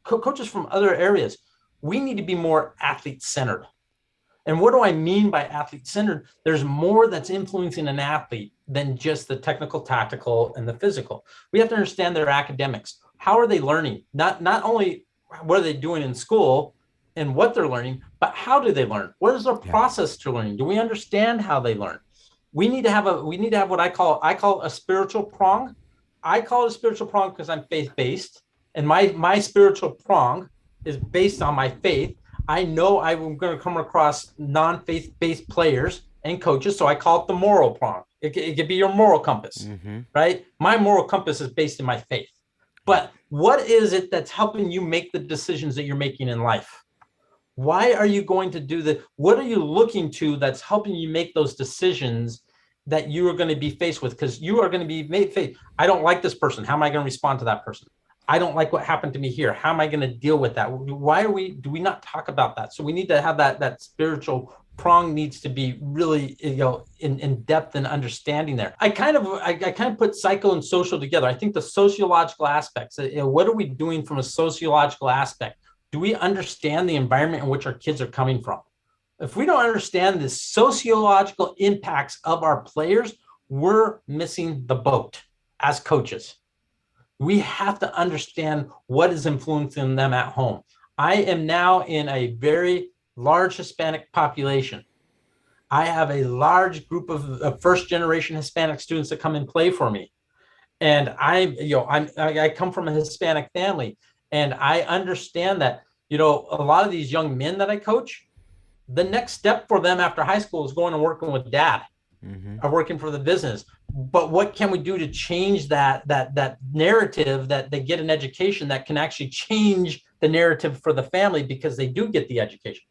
S3: Coaches from other areas. We need to be more athlete centered. And what do I mean by athlete centered? There's more that's influencing an athlete than just the technical, tactical, and the physical. We have to understand their academics. How are they learning? Not only what are they doing in school and what they're learning, but how do they learn? What is their process to learning? Do we understand how they learn? We need to have what I call a spiritual prong. I call it a spiritual prong because I'm faith-based, and my spiritual prong is based on my faith. I know I'm going to come across non-faith-based players and coaches, so I call it the moral prong. It could be your moral compass, right? My moral compass is based in my faith. But what is it that's helping you make the decisions that you're making in life? Why are you going to do that? What are you looking to that's helping you make those decisions that you are going to be faced with? Because you are going to be made faced. I don't like this person. How am I going to respond to that person? I don't like what happened to me here. How am I going to deal with that? Do we not talk about that? So we need to have that spiritual prong needs to be really, in depth and understanding there. I kind of put psycho and social together. I think the sociological aspects, what are we doing from a sociological aspect? Do we understand the environment in which our kids are coming from? If we don't understand the sociological impacts of our players, we're missing the boat as coaches. We have to understand what is influencing them at home. I am now in a very large Hispanic population. I have a large group of first-generation Hispanic students that come and play for me, and I come from a Hispanic family, and I understand that a lot of these young men that I coach, the next step for them after high school is going and working with dad, or working for the business. But what can we do to change that narrative that they get an education that can actually change the narrative for the family because they do get the education?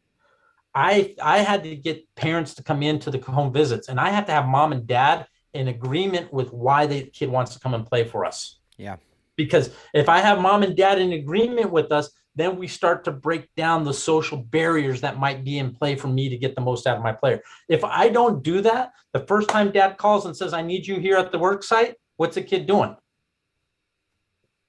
S3: I had to get parents to come into the home visits, and I have to have mom and dad in agreement with why the kid wants to come and play for us.
S2: Yeah.
S3: Because if I have mom and dad in agreement with us, then we start to break down the social barriers that might be in play for me to get the most out of my player. If I don't do that, the first time dad calls and says, I need you here at the work site, what's the kid doing?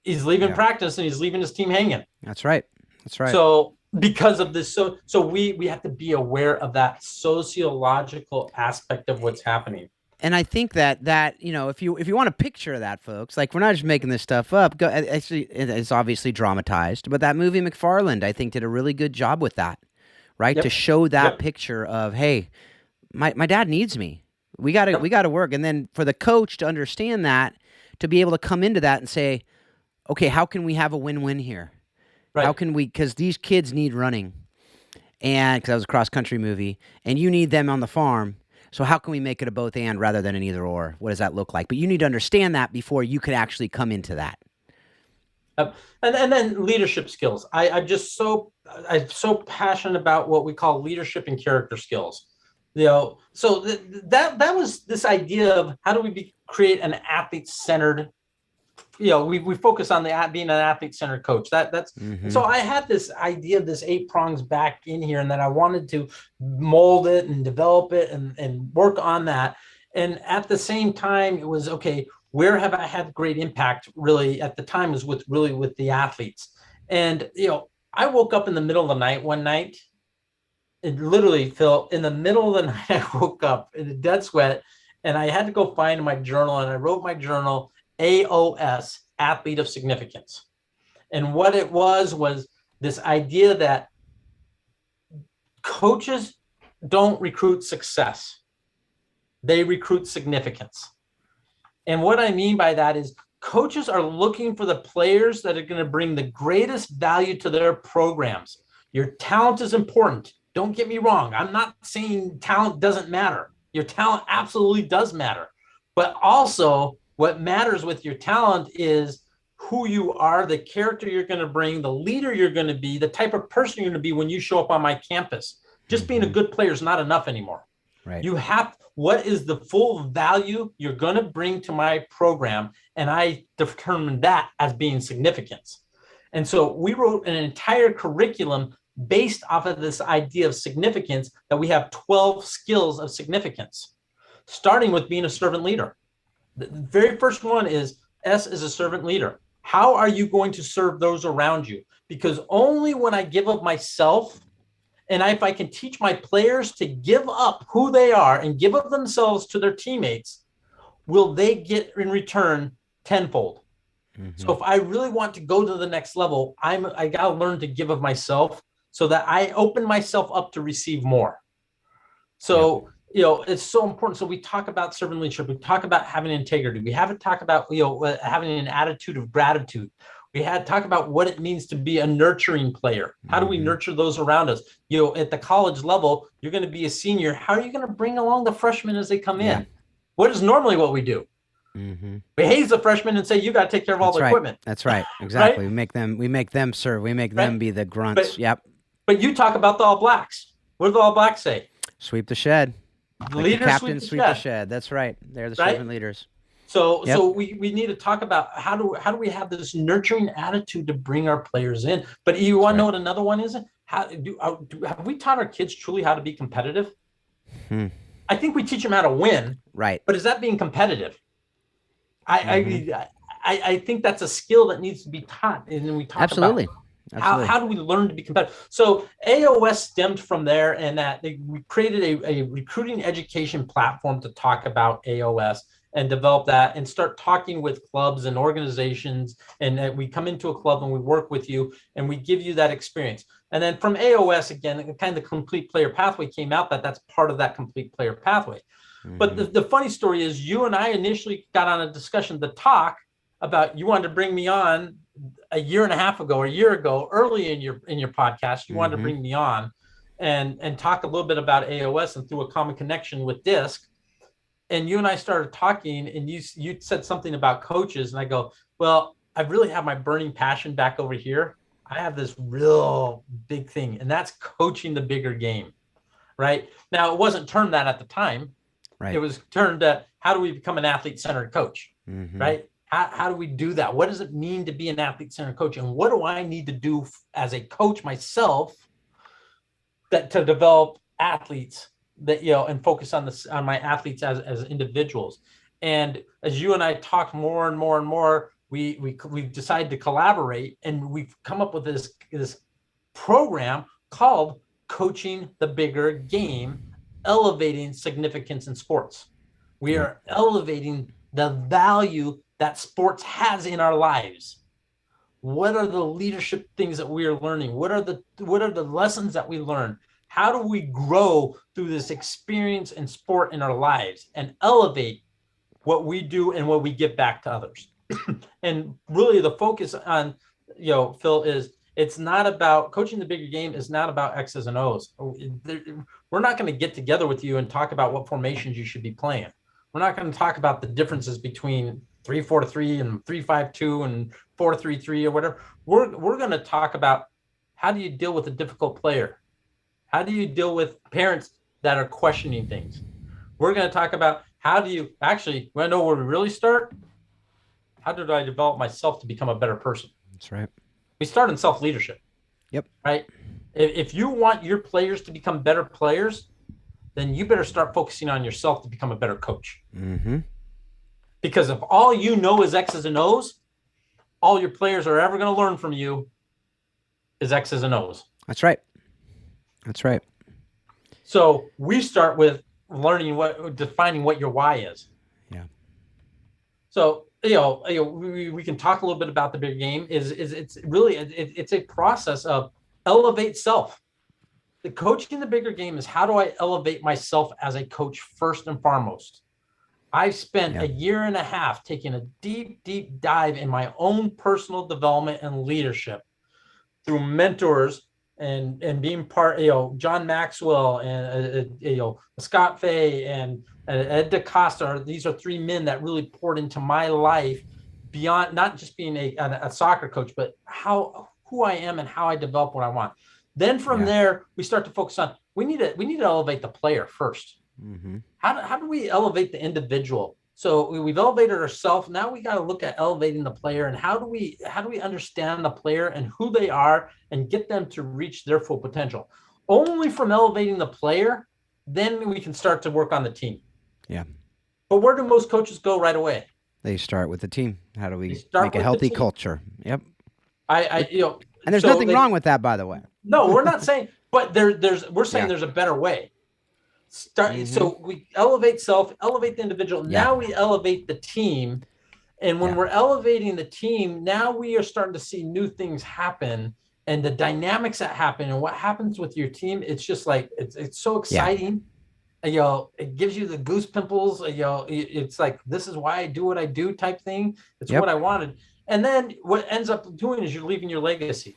S3: He's leaving practice and he's leaving his team hanging.
S2: That's right.
S3: So because of this, so we have to be aware of that sociological aspect of what's happening.
S2: And I think that if you want to picture that, folks, like we're not just making this stuff up. Actually, it's obviously dramatized, but that movie McFarland, I think, did a really good job with that, right? To show that picture of, hey, my dad needs me. We gotta work, and then for the coach to understand that, to be able to come into that and say, okay, how can we have a win-win here? Right. How can we? Because these kids need running, and because that was a cross-country movie, and you need them on the farm. So how can we make it a both and rather than an either or? What does that look like? But you need to understand that before you could actually come into that.
S3: And then leadership skills. I'm so passionate about what we call leadership and character skills. So that was this idea of how do we create an athlete-centered. We focus on being an athlete-centered coach. So I had this idea of this 8 prongs back in here, and that I wanted to mold it and develop it and work on that. And at the same time, it was okay. Where have I had great impact? Really, at the time, was with the athletes. And I woke up in the middle of the night one night. It literally, Phil, in the middle of the night, I woke up in a dead sweat, and I had to go find my journal, and I wrote my journal. AOS, athlete of significance. And what it was this idea that coaches don't recruit success. They recruit significance. And what I mean by that is coaches are looking for the players that are going to bring the greatest value to their programs. Your talent is important. Don't get me wrong. I'm not saying talent doesn't matter. Your talent absolutely does matter. But also, what matters with your talent is who you are, the character you're going to bring, the leader you're going to be, the type of person you're going to be when you show up on my campus. Just being a good player is not enough anymore.
S2: Right.
S3: What is the full value you're going to bring to my program? And I determined that as being significance. And so we wrote an entire curriculum based off of this idea of significance, that we have 12 skills of significance, starting with being a servant leader. The very first one is S is a servant leader. How are you going to serve those around you? Because only when I give of myself, and if I can teach my players to give up who they are and give of themselves to their teammates, will they get in return tenfold. Mm-hmm. So if I really want to go to the next level, I got to learn to give of myself so that I open myself up to receive more. So, it's so important. So we talk about servant leadership. We talk about having integrity. We haven't talked about, having an attitude of gratitude. We had talk about what it means to be a nurturing player. How do we nurture those around us? At the college level, you're going to be a senior. How are you going to bring along the freshmen as they come in? What is normally what we do? Mm-hmm. We haze the freshmen and say, you got to take care of all the equipment.
S2: That's right. Exactly.
S3: Right?
S2: We make them serve. We make them be the grunts.
S3: But you talk about the All Blacks. What do the All Blacks say?
S2: Sweep the shed.
S3: The
S2: captains sweep the shed. That's right. They're the servant leaders.
S3: So we need to talk about how do we have this nurturing attitude to bring our players in. But you want to know what another one is? Have we taught our kids truly how to be competitive? I think we teach them how to win.
S2: Right.
S3: But is that being competitive? I think that's a skill that needs to be taught. And then we talk
S2: Absolutely.
S3: about how do we learn to be competitive? So AOS stemmed from there, and we created a recruiting education platform to talk about AOS and develop that and start talking with clubs and organizations. And we come into a club and we work with you and we give you that experience. And then from AOS, again, kind of the complete player pathway came out that's part of that complete player pathway. Mm-hmm. But the funny story is you and I initially got on a discussion to talk about, you wanted to bring me on a year and a half ago or a year ago, early in your podcast, you wanted to bring me on and talk a little bit about AOS and through a common connection with DISC. And you and I started talking, and you said something about coaches, and I go, well, I really have my burning passion back over here. I have this real big thing, and that's coaching the bigger game, right? Now, it wasn't termed that at the time. Right. It was termed how do we become an athlete-centered coach, right? How do we do that? What does it mean to be an athlete-centered coach? And what do I need to do as a coach myself to develop athletes that, and focus on my athletes as individuals? And as you and I talked more and more and more, we've decided to collaborate, and we've come up with this program called Coaching the Bigger Game, elevating significance in sports. We are elevating the value that sports has in our lives. What are the leadership things that we are learning? What are the lessons that we learn? How do we grow through this experience and sport in our lives and elevate what we do and what we give back to others? And really the focus on, Phil, is it's not about coaching the bigger game. Is not about X's and O's. We're not going to get together with you and talk about what formations you should be playing. We're not going to talk about the differences between 3-4-3 and 3-5-2 and 4-3-3 or whatever. We're going to talk about how do you deal with a difficult player? How do you deal with parents that are questioning things? We're going to talk about how do you actually, I know where we really start. How did I develop myself to become a better person?
S2: That's right.
S3: We start in self-leadership. Yep. Right? If you want your players to become better players, then you better start focusing on yourself to become a better coach. Mm-hmm. Because if all you know is X's and O's, all your players are ever going to learn from you is X's and O's.
S2: That's right. That's right.
S3: So we start with defining what your why is. Yeah. So, we can talk a little bit about the big game. It's really it's a process of elevate self. The coaching the bigger game is how do I elevate myself as a coach first and foremost. I spent a year and a half taking a deep dive in my own personal development and leadership through mentors and being part, John Maxwell and Scott Fay and Ed DaCosta. These are three men that really poured into my life beyond not just being a soccer coach, but who I am and how I develop what I want. Then from there, we start to focus on we need to elevate the player first.
S2: Mm-hmm.
S3: How do we elevate the individual? So we've elevated ourselves. Now we got to look at elevating the player, and how do we understand the player and who they are and get them to reach their full potential? Only from elevating the player, then we can start to work on the team.
S2: Yeah.
S3: But where do most coaches go right away?
S2: They start with the team. How do we
S3: start
S2: make a
S3: with the
S2: healthy
S3: team.
S2: culture? Yep.
S3: And
S2: there's nothing wrong with that, by the way.
S3: No, we're not saying, but we're saying
S2: Yeah.
S3: there's a better way. So we elevate self, elevate the individual.
S2: Yeah.
S3: Now we elevate the team. And when we're elevating the team, now we are starting to see new things happen, and the dynamics that happen and what happens with your team. It's just like, it's so exciting. It gives you the goose pimples. It's like, this is why I do what I do type thing. It's what I wanted. And then what ends up doing is you're leaving your legacy.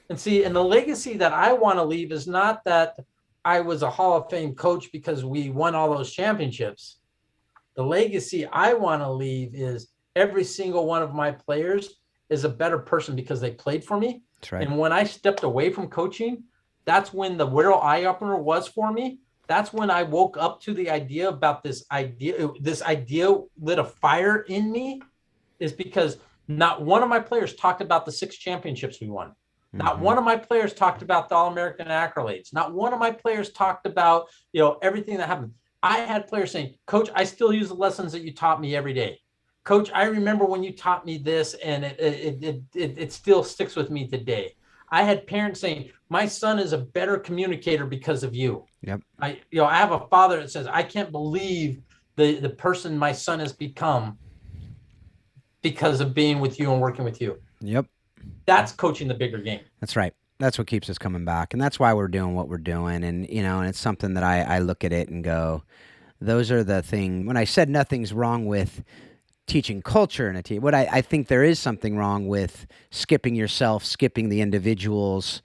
S3: And the legacy that I want to leave is not that I was a Hall of Fame coach because we won all those championships. The legacy I want to leave is every single one of my players is a better person because they played for me.
S2: That's right.
S3: And when I stepped away from coaching, that's when the real eye opener was for me. That's when I woke up to the idea about this idea lit a fire in me, is because not one of my players talked about the 6 championships we won. Not one of my players talked about the All-American accolades. Not one of my players talked about, everything that happened. I had players saying, Coach, I still use the lessons that you taught me every day. Coach, I remember when you taught me this, and it still sticks with me today. I had parents saying, my son is a better communicator because of you.
S2: Yep.
S3: I have a father that says, I can't believe the person my son has become because of being with you and working with you.
S2: Yep.
S3: That's coaching the bigger game.
S2: That's right. That's what keeps us coming back. And that's why we're doing what we're doing. And, and it's something that I look at it and go, those are the things. When I said nothing's wrong with teaching culture in a team, what I think there is something wrong with skipping yourself, skipping the individuals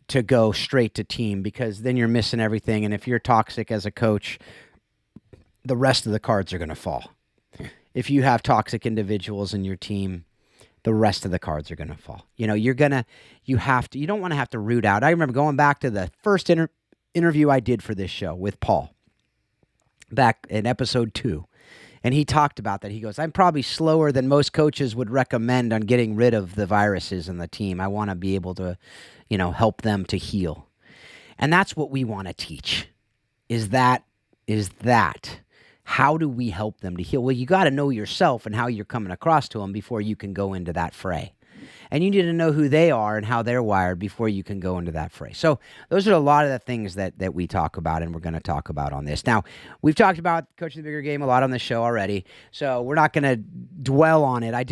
S2: to go straight to team, because then you're missing everything. And if you're toxic as a coach, the rest of the cards are going to fall. If you have toxic individuals in your team, the rest of the cards are going to fall. You don't want to have to root out. I remember going back to the first interview I did for this show with Paul back in episode 2. And he talked about that. He goes, I'm probably slower than most coaches would recommend on getting rid of the viruses in the team. I want to be able to, help them to heal. And that's what we want to teach is that. How do we help them to heal? Well, you got to know yourself and how you're coming across to them before you can go into that fray. And you need to know who they are and how they're wired before you can go into that fray. So those are a lot of the things that we talk about and we're going to talk about on this. Now, we've talked about coaching the bigger game a lot on the show already, so we're not going to dwell on it. I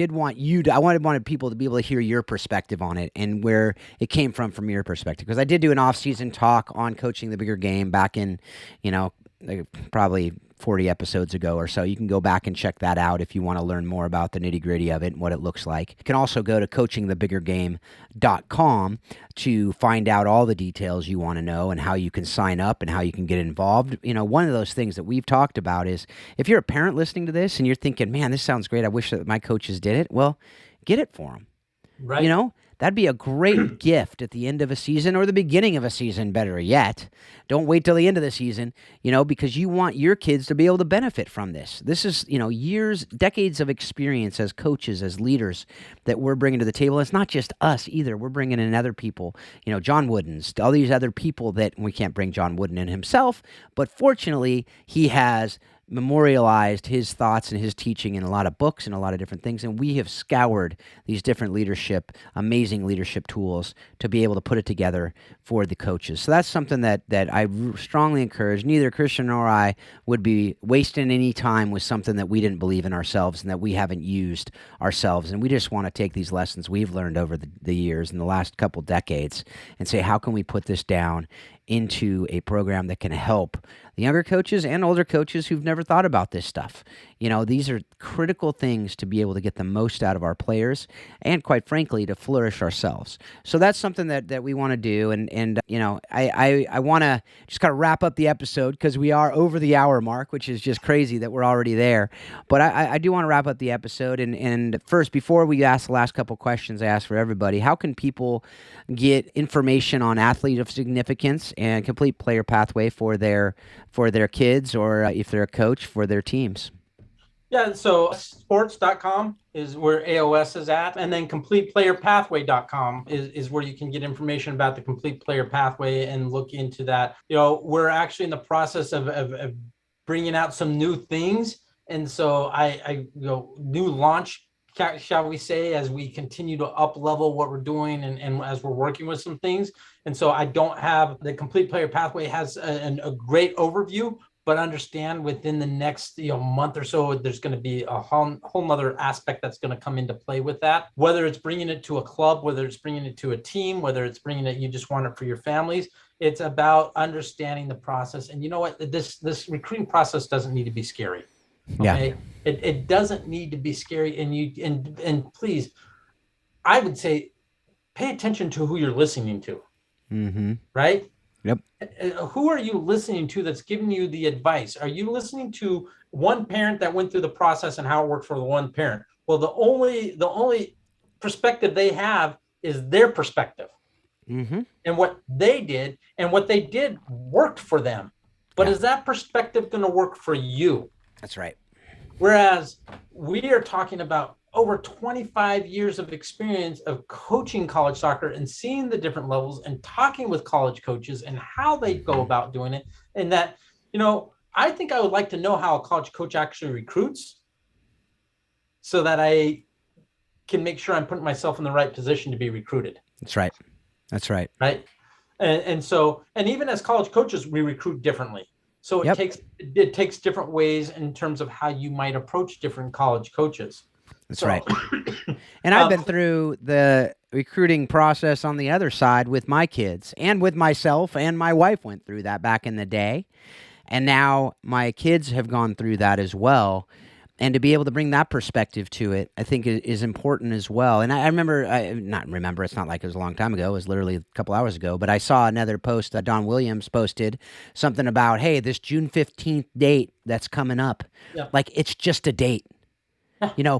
S2: wanted people to be able to hear your perspective on it and where it came from your perspective. Because I did do an off-season talk on coaching the bigger game back in, probably 40 episodes ago or so. You can go back and check that out if you want to learn more about the nitty-gritty of it and what it looks like. You can also go to coachingthebiggergame.com to find out all the details you want to know and how you can sign up and how you can get involved. One of those things that we've talked about is if you're a parent listening to this and you're thinking, man, this sounds great, I wish that my coaches did it. Well, get it for them.
S3: Right.
S2: That'd be a great gift at the end of a season or the beginning of a season, better yet. Don't wait till the end of the season, because you want your kids to be able to benefit from this. This is, decades of experience as coaches, as leaders that we're bringing to the table. It's not just us either. We're bringing in other people, John Wooden's, all these other people that we can't bring John Wooden in himself, but fortunately he has memorialized his thoughts and his teaching in a lot of books and a lot of different things. And we have scoured these different amazing leadership tools to be able to put it together for the coaches. So that's something that I strongly encourage. Neither Christian nor I would be wasting any time with something that we didn't believe in ourselves and that we haven't used ourselves. And we just want to take these lessons we've learned over the years in the last couple decades and say, how can we put this down into a program that can help the younger coaches and older coaches who've never thought about this stuff. These are critical things to be able to get the most out of our players and, quite frankly, to flourish ourselves. So that's something that we want to do. And I want to just kind of wrap up the episode because we are over the hour mark, which is just crazy that we're already there. But I do want to wrap up the episode. And first, before we ask the last couple questions I ask for everybody, how can people get information on athlete of significance and complete player pathway for their kids, or if they're a coach, for their teams?
S3: Yeah, so sports.com is where AOS is at, and then completeplayerpathway.com is where you can get information about the complete player pathway and look into that. We're actually in the process of bringing out some new things, and so new launch, shall we say, as we continue to up level what we're doing and as we're working with some things. And so I don't have the complete player pathway has a great overview, but understand within the next month or so, there's going to be a whole nother aspect that's going to come into play with that. Whether it's bringing it to a club, whether it's bringing it to a team, whether it's bringing it, you just want it for your families. It's about understanding the process. And you know what? This recruiting process doesn't need to be scary. Okay, yeah. It doesn't need to be scary. And please, I would say, pay attention to who you're listening to.
S2: Mm-hmm.
S3: Right?
S2: Yep.
S3: Who are you listening to that's giving you the advice? Are you listening to one parent that went through the process and how it worked for the one parent? Well, the only perspective they have is their perspective.
S2: Mm-hmm.
S3: And what they did worked for them. But is that perspective going to work for you?
S2: That's right.
S3: Whereas we are talking about over 25 years of experience of coaching college soccer and seeing the different levels and talking with college coaches and how they go about doing it. And that, I think I would like to know how a college coach actually recruits so that I can make sure I'm putting myself in the right position to be recruited.
S2: That's right.
S3: Right. And so, and even as college coaches, we recruit differently. So it takes different ways in terms of how you might approach different college coaches.
S2: That's right. And I've been through the recruiting process on the other side with my kids and with myself, and my wife went through that back in the day. And now my kids have gone through that as well. And to be able to bring that perspective to it, I think is important as well. And I remember, it's not like it was a long time ago. It was literally a couple hours ago. But I saw another post that Don Williams posted, something about, hey, this June 15th date that's coming up. Yeah. Like, it's just a date.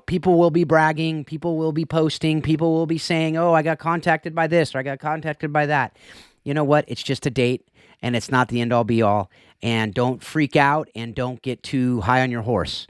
S2: People will be bragging, people will be posting, people will be saying, oh, I got contacted by this or I got contacted by that. You know what? It's just a date, and it's not the end all be all. And don't freak out and don't get too high on your horse.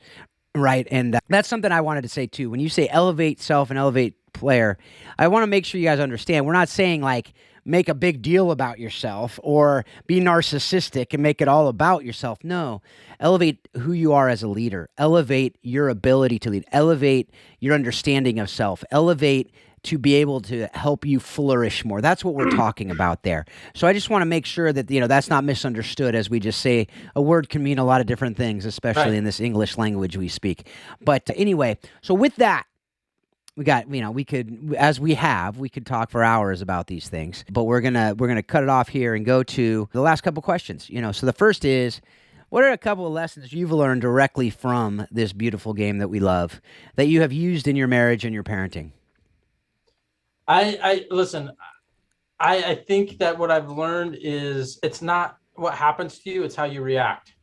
S2: Right. And that's something I wanted to say too. When you say elevate self and elevate player, I want to make sure you guys understand. We're not saying like make a big deal about yourself or be narcissistic and make it all about yourself. No, elevate who you are as a leader, elevate your ability to lead, elevate your understanding of self, elevate to be able to help you flourish more. That's what we're talking about there. So I just want to make sure that, that's not misunderstood as we just say a word can mean a lot of different things, especially in this English language we speak. But anyway, so with that, we got, we could talk for hours about these things, but we're going to cut it off here and go to the last couple questions. So the first is, what are a couple of lessons you've learned directly from this beautiful game that we love that you have used in your marriage and your parenting?
S3: Listen, I think that what I've learned is it's not what happens to you, it's how you react.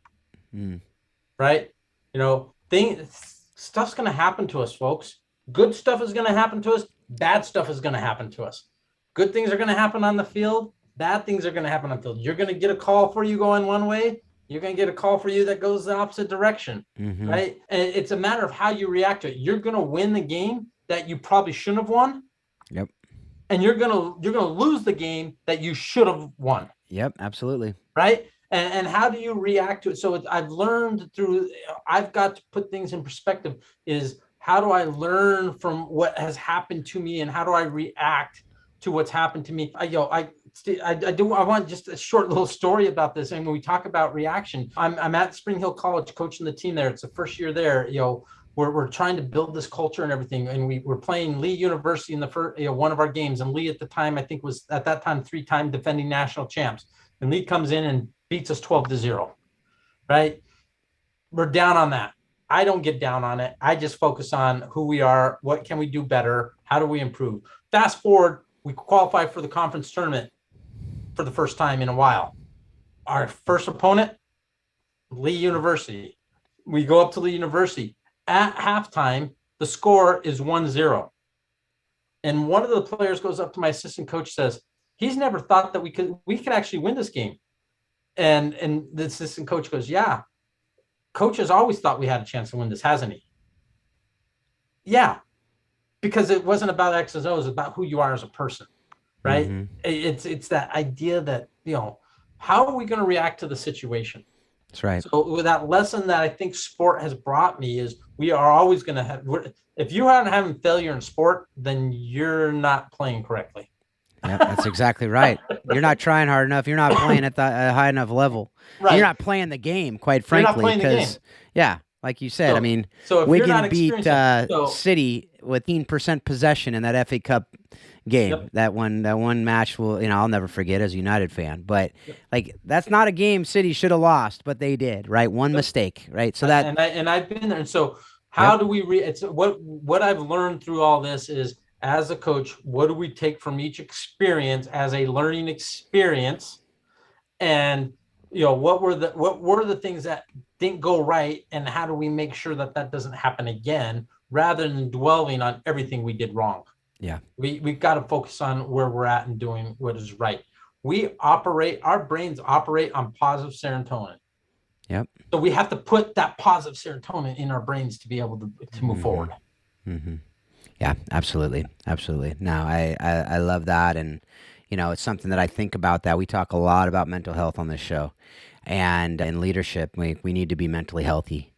S3: Right? Stuff's going to happen to us, folks. Good stuff is going to happen to us. Bad stuff is going to happen to us. Good things are going to happen on the field. Bad things are going to happen on the field. You're going to get a call for you going one way. You're going to get a call for you that goes the opposite direction. Mm-hmm. Right? And it's a matter of how you react to it. You're going to win the game that you probably shouldn't have won.
S2: Yep.
S3: And you're gonna lose the game that you should have won.
S2: Yep, absolutely.
S3: Right? And how do you react to it? So I've learned I've got to put things in perspective. Is how do I learn from what has happened to me, and how do I react to what's happened to me? I want just a short little story about this. And when we talk about reaction, I'm at Spring Hill College coaching the team there. It's the first year there. We're trying to build this culture and everything. And we're playing Lee University in the first, one of our games. And Lee at the time, I think was at that time, 3-time defending national champs. And Lee comes in and beats us 12-0, right? We're down on that. I don't get down on it. I just focus on who we are, what can we do better, how do we improve. Fast forward, we qualify for the conference tournament for the first time in a while. Our first opponent, Lee University. We go up to Lee University. At halftime, the score is 1-0. And one of the players goes up to my assistant coach, says, he's never thought that we could actually win this game. And the assistant coach goes, yeah, coach has always thought we had a chance to win this, hasn't he? Yeah, because it wasn't about X's and O's, it was about who you are as a person, right? Mm-hmm. It's that idea that, how are we going to react to the situation?
S2: That's right.
S3: So with that lesson that I think sport has brought me is we are always going to have, if you aren't having failure in sport, then you're not playing correctly.
S2: Yeah, that's exactly right. You're not trying hard enough. You're not playing at a high enough level. Right. You're not playing the game, quite frankly. Because, yeah, like you said, so Wigan beat City with 18% possession in that FA Cup game. Yep. That one match I'll never forget as a United fan. But that's not a game City should have lost, but they did. Right, one mistake. Right, so that
S3: and I've been there. And so how do we? It's what I've learned through all this is, as a coach, what do we take from each experience as a learning experience, and what were the things that didn't go right, and how do we make sure that doesn't happen again, rather than dwelling on everything we did wrong.
S2: Yeah,
S3: we've got to focus on where we're at and doing what is right. Our brains operate on positive serotonin.
S2: Yep.
S3: So we have to put that positive serotonin in our brains to be able to move forward.
S2: Mm-hmm. Yeah, absolutely. Absolutely. No, I love that. And, it's something that I think about, that we talk a lot about mental health on this show, and in leadership, we need to be mentally healthy.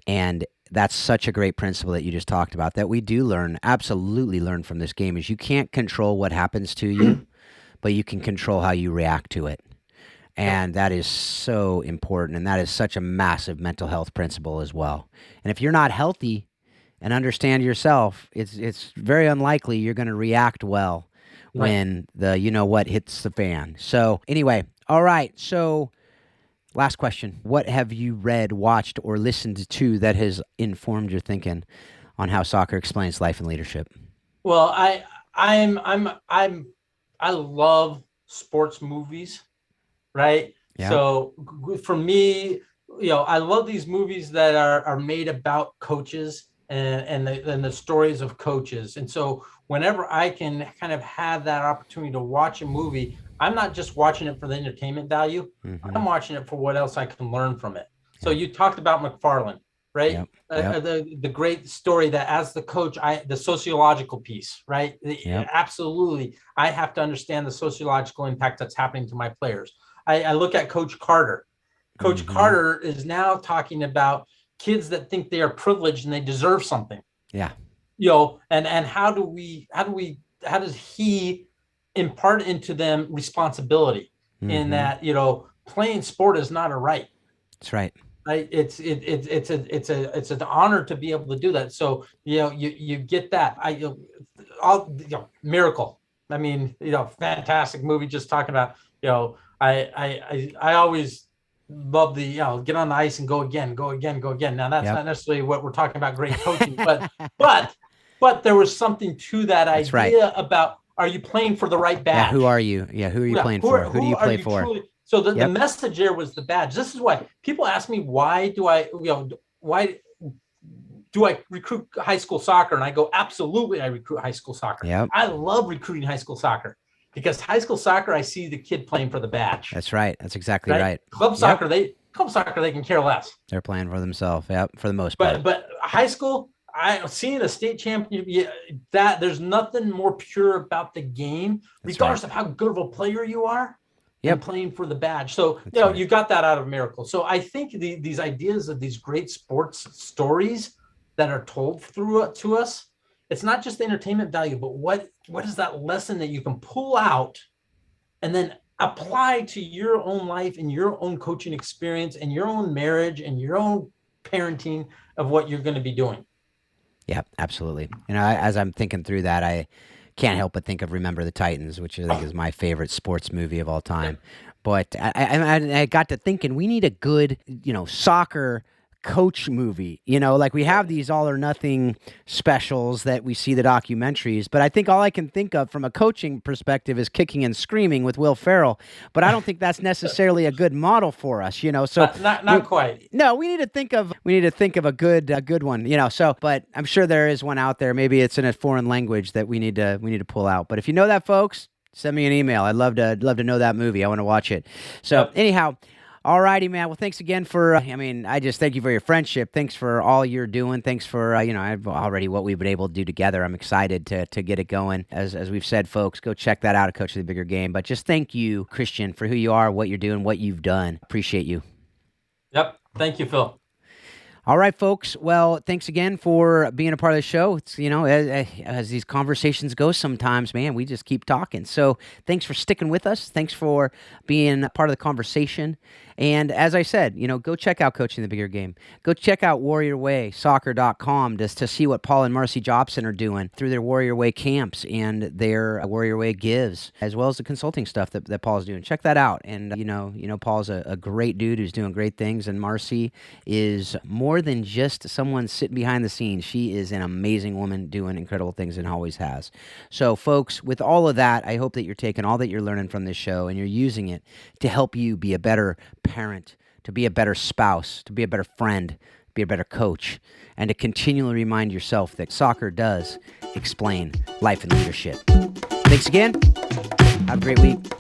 S2: And that's such a great principle that you just talked about, that we do absolutely learn from this game, is you can't control what happens to you, but you can control how you react to it. And that is so important. And that is such a massive mental health principle as well. And if you're not healthy and understand yourself, it's very unlikely you're going to react well when the hits the fan. So anyway, all right. So last question: what have you read, watched, or listened to that has informed your thinking on how soccer explains life and leadership?
S3: Well, I love sports movies, right? Yeah. So for me, I love these movies that are made about coaches and the stories of coaches. And so whenever I can kind of have that opportunity to watch a movie, I'm not just watching it for the entertainment value. Mm-hmm. I'm watching it for what else I can learn from it. So you talked about McFarland, right? Yep. The great story that as the coach, the sociological piece, right? Yep. Absolutely. I have to understand the sociological impact that's happening to my players. I look at Coach Carter. Coach Carter is now talking about kids that think they are privileged and they deserve something.
S2: Yeah.
S3: And how does he impart into them responsibility in that, playing sport is not a right.
S2: That's right.
S3: It's an honor to be able to do that. So, you get that. Miracle. Fantastic movie. Just talking about, I always love the, get on the ice and go again. Now that's not necessarily what we're talking about, great coaching, but there was something to that idea about, are you playing for the right badge?
S2: Yeah, who are you? Yeah, who are you playing for? Who do you play for?
S3: So the message there was the badge. This is why people ask me, why do I recruit high school soccer? And I go, absolutely, I recruit high school soccer.
S2: Yep.
S3: I love recruiting high school soccer because high school soccer, I see the kid playing for the badge.
S2: That's right. That's exactly right.
S3: Club soccer, they can care less.
S2: They're playing for themselves. Yep, for the most part.
S3: But high school, seeing a state champion, that there's nothing more pure about the game, regardless of how good of a player you are. And playing for the badge. So, you got that out of Miracle. So I think these ideas of these great sports stories that are told to us, it's not just the entertainment value, but what is that lesson that you can pull out and then apply to your own life and your own coaching experience and your own marriage and your own parenting of what you're going to be doing.
S2: Yeah, absolutely. As I'm thinking through that, I can't help but think of Remember the Titans, which I think is my favorite sports movie of all time. But I got to thinking, we need a good, soccer coach movie. Like we have these all or nothing specials that we see the documentaries, but I think all I can think of from a coaching perspective is Kicking and Screaming with Will Ferrell. But I don't think that's necessarily a good model for us, So
S3: not quite.
S2: No, we need to think of a good one, So, but I'm sure there is one out there. Maybe it's in a foreign language that we need to pull out. But if you know that, folks, send me an email. I'd love to know that movie. I want to watch it. So anyhow. All righty, man. Well, thanks again for, I just thank you for your friendship. Thanks for all you're doing. Thanks for, I've already what we've been able to do together. I'm excited to get it going. As we've said, folks, go check that out at Coach of the Bigger Game. But just thank you, Christian, for who you are, what you're doing, what you've done. Appreciate you.
S3: Yep. Thank you, Phil.
S2: All right, folks. Well, thanks again for being a part of the show. It's, as these conversations go sometimes, man, we just keep talking. So thanks for sticking with us. Thanks for being a part of the conversation. And as I said, go check out Coaching the Bigger Game. Go check out warriorwaysoccer.com just to see what Paul and Marcy Jobson are doing through their Warrior Way camps and their Warrior Way gives, as well as the consulting stuff that Paul's doing. Check that out. And, Paul's a great dude who's doing great things. And Marcy is more than just someone sitting behind the scenes. She is an amazing woman doing incredible things and always has. So, folks, with all of that, I hope that you're taking all that you're learning from this show and you're using it to help you be a better parent, to be a better spouse, to be a better friend, be a better coach, and to continually remind yourself that soccer does explain life and leadership. Thanks again. Have a great week.